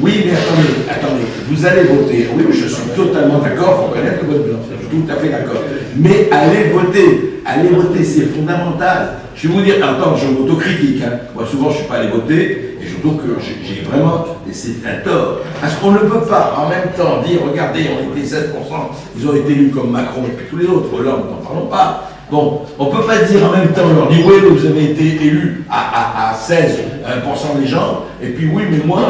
Oui, mais attendez, vous allez voter. Oui, je suis totalement d'accord, il faut reconnaître le vote blanc. Je suis tout à fait d'accord. Mais allez voter, c'est fondamental. Je vais vous dire, attends, je m'autocritique. Moi, souvent, je ne suis pas allé voter, et je trouve que j'ai vraiment, et c'est un tort. Parce qu'on ne peut pas, en même temps, dire, regardez, on était 16%, ils ont été élus comme Macron, et puis tous les autres, Hollande, n'en parlons pas. Bon, on ne peut pas dire en même temps, on leur dit, oui, vous avez été élus à 16% des gens, et puis oui, mais moi,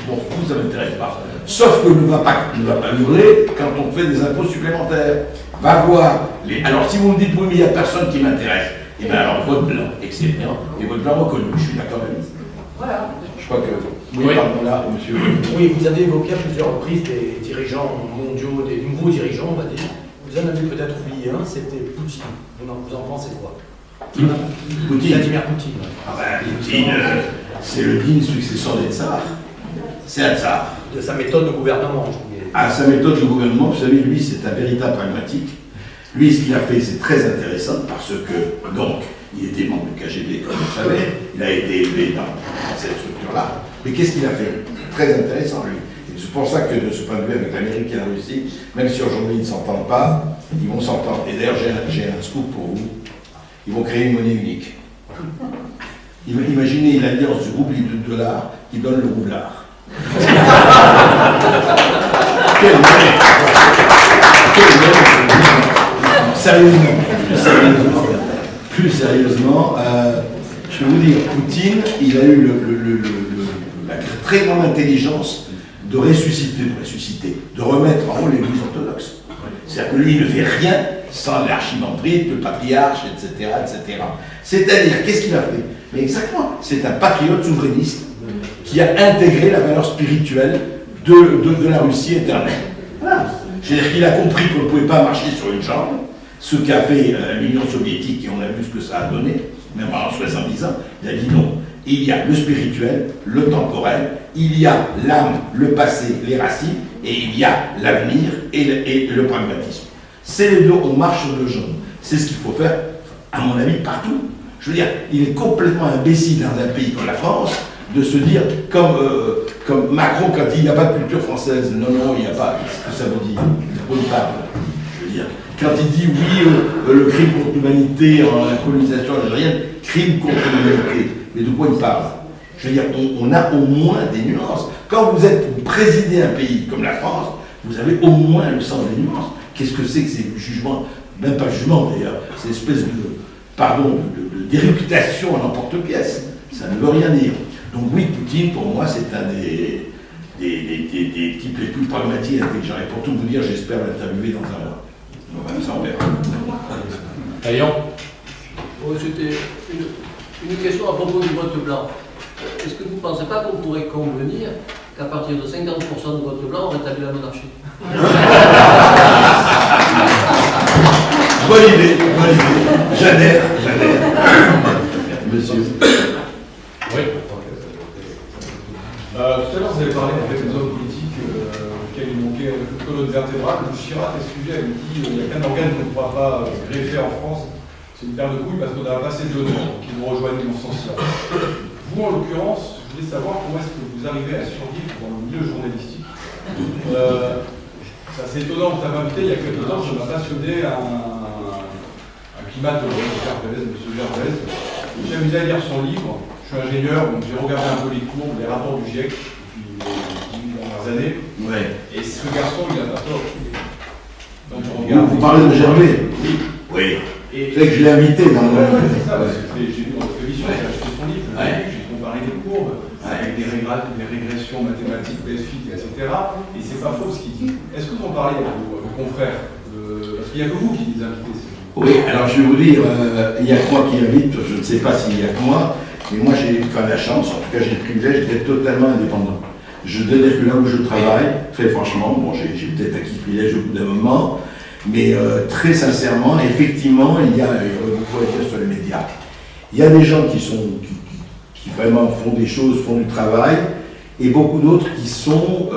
bon, vous, ça ne m'intéresse pas. Sauf que ne va pas hurler quand on fait des impôts supplémentaires. Va voir. Alors, si vous me dites, oui, mais il n'y a personne qui m'intéresse, et bien alors, vote blanc, excellent, et vote blanc reconnu, je suis d'accord avec vous. Voilà. Je crois que... Oui, pardon, là, monsieur. Oui, vous avez évoqué à plusieurs reprises des dirigeants mondiaux, des nouveaux dirigeants, on va dire. Vous en avez peut-être oublié un, c'était Poutine. Vous en pensez quoi? Poutine. Vladimir Poutine. Ah ben, Poutine, c'est le digne successeur des tsars. C'est un tsar. De sa méthode de gouvernement, je trouvais. Ah, sa méthode de gouvernement, vous savez, lui, c'est un véritable pragmatique. Lui, ce qu'il a fait, c'est très intéressant parce que, donc, il était membre du KGB, comme vous le savez, il a été élevé dans cette structure-là. Mais qu'est-ce qu'il a fait? Très intéressant, lui. Et c'est pour ça que, de ce point de vue, avec l'Amérique et la Russie, même si aujourd'hui ils ne s'entendent pas, ils vont s'entendre. Et d'ailleurs, j'ai un scoop pour vous. Ils vont créer une monnaie unique. Imaginez l'alliance du rouble et du dollar qui donne le roublard. Quelle monnaie! Plus sérieusement, je vais vous dire, Poutine, il a eu la très grande intelligence de ressusciter, de remettre en haut l'Église orthodoxe. C'est-à-dire que lui, il ne fait rien sans l'archimandrite, le patriarche, etc., etc. C'est-à-dire, qu'est-ce qu'il a fait? Mais exactement, c'est un patriote souverainiste qui a intégré la valeur spirituelle de la Russie éternelle. Voilà. C'est-à-dire qu'il a compris qu'on ne pouvait pas marcher sur une jambe, ce qu'a fait l'Union soviétique, et on a vu ce que ça a donné, même en 70 ans, il a dit non. Il y a le spirituel, le temporel, il y a l'âme, le passé, les racines, et il y a l'avenir et le pragmatisme. C'est les deux, on marche sur deux jambes. C'est ce qu'il faut faire, à mon avis, partout. Je veux dire, il est complètement imbécile dans un pays comme la France de se dire, comme Macron, quand il dit il n'y a pas de culture française, non, il n'y a pas, ce que ça veut dire? On parle. Je veux dire, quand il dit oui, le crime contre l'humanité en la colonisation algérienne, crime contre l'humanité. Mais de quoi il parle? Je veux dire, on a au moins des nuances. Quand vous présidez un pays comme la France, vous avez au moins le sens des nuances. Qu'est-ce que c'est que ces jugements? Même pas jugement d'ailleurs, c'est une espèce d'éructation à l'emporte-pièce. Ça ne veut rien dire. Donc oui, Poutine, pour moi, c'est un des des types les plus pragmatiques et intelligents. Et pour tout vous dire, j'espère l'interviewer dans un mois. Donc, ça, on verra. Ayons. C'était une question à propos du vote blanc. Est-ce que vous ne pensez pas qu'on pourrait convenir qu'à partir de 50% de vote blanc, on rétablit la monarchie? Bonne idée. J'adhère. Monsieur. Oui. Tout à l'heure, vous avez parlé en fait des hommes politiques auxquels il manquait une colonne vertébrale. Chirac, à ce sujet, avait dit il n'y a qu'un organe qu'on ne pourra pas greffer en France. C'est une paire de couilles parce qu'on n'a pas assez d'honneur qui nous rejoignent dans ce sens-là. Vous, en l'occurrence, je voulais savoir comment est-ce que vous arrivez à survivre dans le milieu journalistique. C'est assez étonnant, vous avez invité il y a quelques temps, ça m'a passionné un climatologue, M. Gervais. Je me suis amusé à lire son livre. Je suis ingénieur, donc j'ai regardé un peu les cours, les rapports du GIEC depuis les dernières années. Ouais. Et ce garçon, il n'a pas tort. Donc je regarde. Vous parlez de Gervais? Oui. C'est que je l'ai invité dans le. C'est ça, parce que j'ai lu dans votre émission, j'ai acheté son livre, j'ai comparé les courbes avec des régressions mathématiques, PSFIT, etc. Et c'est pas faux ce qu'il dit. Est-ce que vous en parlez à vos confrères parce qu'il n'y a que vous qui les invitez. Oui, alors je vais vous dire, il y a que moi qui invite, je ne sais pas s'il y a que moi, mais moi j'ai la chance, en tout cas j'ai le privilège d'être totalement indépendant. Je dois dire que là où je travaille, très franchement, bon j'ai peut-être acquis ce privilège au bout d'un moment, mais très sincèrement, effectivement, il y a, vous pouvez dire sur les médias, il y a des gens qui vraiment font des choses, font du travail, et beaucoup d'autres qui sont,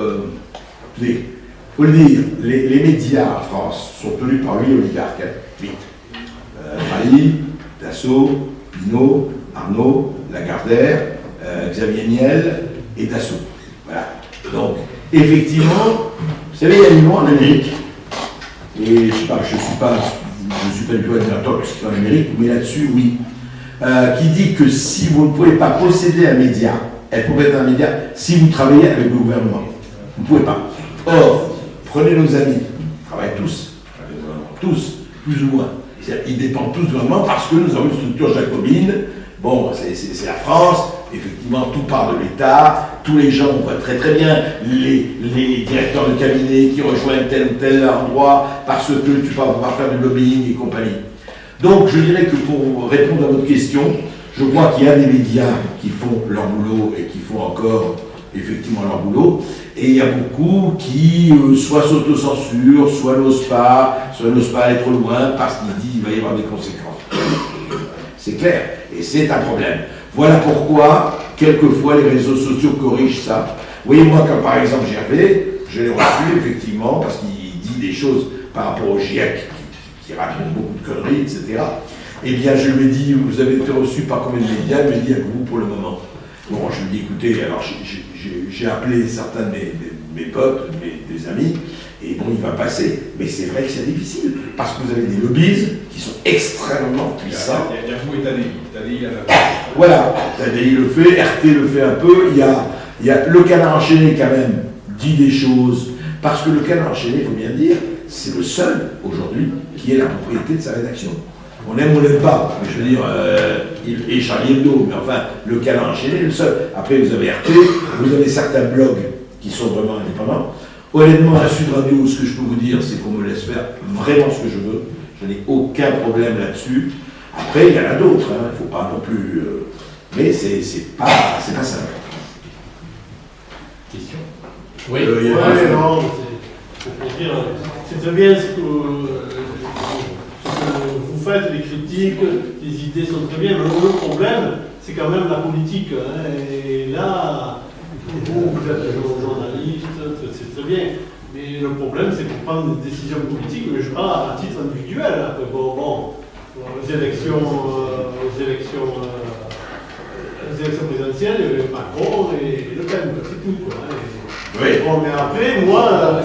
il faut le dire, les médias en France sont tenus par 8 oligarques, 8. Drahi, Dassault, Pinault, Arnaud, Lagardère, Xavier Niel et Dassault. Voilà. Donc, effectivement, vous savez, il y a une loi en Amérique, et je ne suis pas du tout admirateur de ce qui est en Amérique, mais là-dessus, oui, qui dit que si vous ne pouvez pas posséder un média, être propriétaire d'un média, si vous travaillez avec le gouvernement, vous ne pouvez pas. Or, prenez nos amis, ils travaillent tous, plus ou moins. Ils dépendent tous du gouvernement parce que nous avons une structure jacobine. Bon, c'est la France, effectivement, tout part de l'État, tous les gens, on voit très très bien, les directeurs de cabinet qui rejoignent tel ou tel endroit parce que tu vas pouvoir faire du lobbying et compagnie. Donc, je dirais que pour répondre à votre question, je crois qu'il y a des médias qui font leur boulot et qui font encore effectivement leur boulot, et il y a beaucoup qui soit s'autocensurent, soit n'osent pas aller trop loin parce qu'ils disent qu'il va y avoir des conséquences. C'est clair, et c'est un problème. Voilà pourquoi, quelquefois, les réseaux sociaux corrigent ça. Vous voyez, moi, comme par exemple Gervais, je l'ai reçu effectivement parce qu'il dit des choses par rapport au GIEC qui racontent beaucoup de conneries, etc. Eh bien, je lui ai dit, vous avez été reçu par combien de médias? Il m'a dit, à vous pour le moment. Bon, je lui ai dit, écoutez, alors j'ai appelé certains de mes potes, des amis, et bon, il va passer. Mais c'est vrai que c'est difficile, parce que vous avez des lobbies qui sont extrêmement puissants. Il y a vous et Tadei. Voilà, Tadei le fait, RT le fait un peu, il y a le Canard enchaîné quand même dit des choses, parce que le Canard enchaîné, il faut bien dire, c'est le seul aujourd'hui qui ait la propriété de sa rédaction. On aime ou on n'aime pas, mais je veux dire, et Charlie Hebdo, mais enfin, le Canard enchaîné est le seul. Après, vous avez RT, vous avez certains blogs qui sont vraiment indépendants. Honnêtement, à Sud Radio, ce que je peux vous dire, c'est qu'on me laisse faire vraiment ce que je veux. Je n'ai aucun problème là-dessus. Après, il y en a d'autres, il ne faut pas non plus... mais c'est pas simple. Question? Oui. Non, pour dire, c'est très bien ce que vous faites, les critiques, les idées sont très bien, mais le problème, c'est quand même la politique. Hein, et là, vous êtes journaliste, c'est très bien, mais le problème, c'est pour prendre des décisions politiques, mais je parle à titre individuel. Après, aux élections présidentielles, il y avait Macron et Le Pen, c'est tout. Quoi, oui. Bon, mais après, moi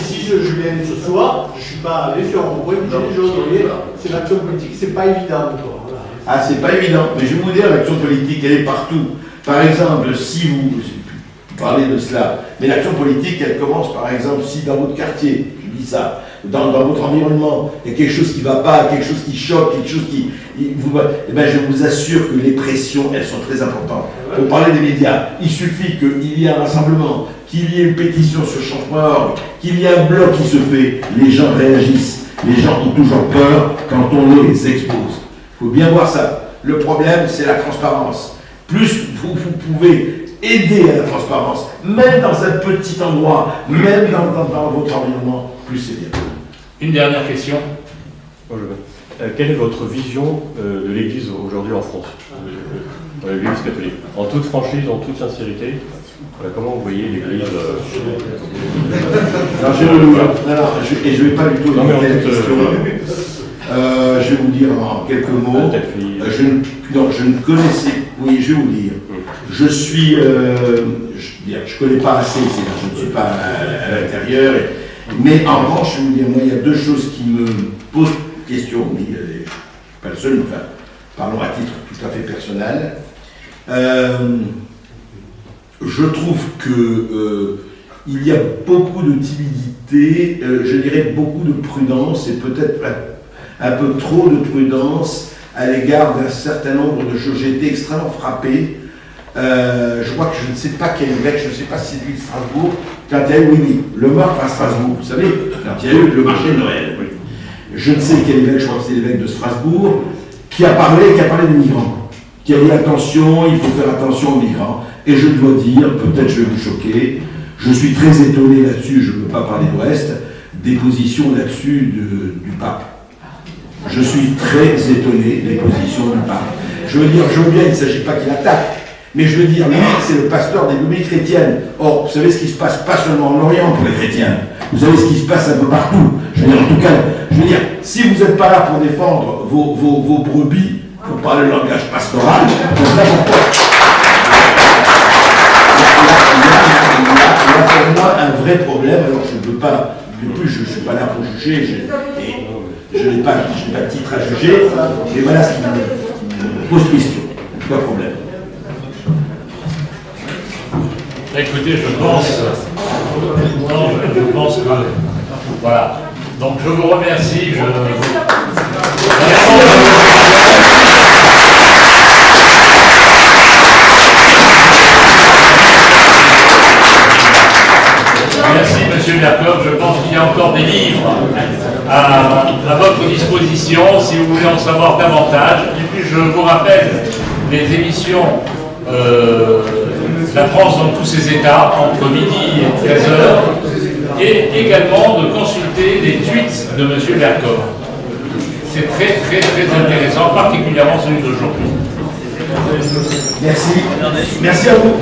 si je viens ce soir, je ne suis pas allé sur un point de gilet jaune. C'est l'action politique, c'est pas évident. Quoi, voilà. Ah, c'est pas évident, mais je vais vous dire, l'action politique, elle est partout. Par exemple, si vous parlez de cela, mais l'action politique, elle commence par exemple si dans votre quartier, je dis ça, dans votre environnement, il y a quelque chose qui ne va pas, quelque chose qui choque, quelque chose qui... eh ben, je vous assure que les pressions, elles sont très importantes. Pour parler des médias, il suffit qu'il y ait un rassemblement qu'il y ait une pétition sur Change.org, qu'il y ait un blog qui se fait, les gens réagissent. Les gens ont toujours peur quand on les expose. Il faut bien voir ça. Le problème, c'est la transparence. Plus vous pouvez aider à la transparence, même dans un petit endroit, même dans votre environnement, plus c'est bien. Une dernière question. Quelle est votre vision de l'Église aujourd'hui en France, de l'Église catholique? En toute franchise, en toute sincérité, comment vous voyez l'Église Alors, je ne vais pas du tout non, mais la question. Je vais vous dire en quelques mots. Je ne connaissais. Oui, je vais vous dire. Je suis. Je connais pas assez, je ne suis pas à l'intérieur. Mais en revanche, je vais vous dire, moi, il y a deux choses qui me posent question. Oui, je ne suis pas le seul, enfin, parlons à titre tout à fait personnel. Je trouve que il y a beaucoup de timidité, je dirais beaucoup de prudence et peut-être un peu trop de prudence à l'égard d'un certain nombre de choses. J'ai été extrêmement frappé. Je crois que je ne sais pas quel évêque, je ne sais pas si c'est lui de Strasbourg, quand il y a eu, le meurtre à Strasbourg, vous savez, quand il y a eu le marché de Noël. Je ne sais quel évêque, je crois que c'est l'évêque de Strasbourg, qui a parlé des migrants, qui a dit attention, il faut faire attention aux migrants. Et je dois dire, peut-être je vais vous choquer, je suis très étonné là-dessus, je ne peux pas parler de reste, des positions là-dessus du pape. Je suis très étonné des positions du pape. Je veux bien, il ne s'agit pas qu'il attaque, mais je veux dire, lui, c'est le pasteur des communautés chrétiennes. Or, vous savez ce qui se passe pas seulement en Orient pour les chrétiens, vous savez ce qui se passe un peu partout. Je veux dire, en tout cas, si vous n'êtes pas là pour défendre vos brebis, pour parler le langage pastoral, donc là, il y a pour moi un vrai problème. Alors je ne peux pas, de plus je ne suis pas là pour juger, je n'ai pas de titre à juger, mais voilà ce qui me pose question, pas de problème. Écoutez, je pense que voilà. Donc je vous remercie. Merci Monsieur Berkov, je pense qu'il y a encore des livres à votre disposition si vous voulez en savoir davantage. Et puis je vous rappelle les émissions La France dans tous ses états entre midi et 13h et également de consulter les tweets de Monsieur Berkov. C'est très très très intéressant, particulièrement celui d'aujourd'hui. Merci. Merci à vous.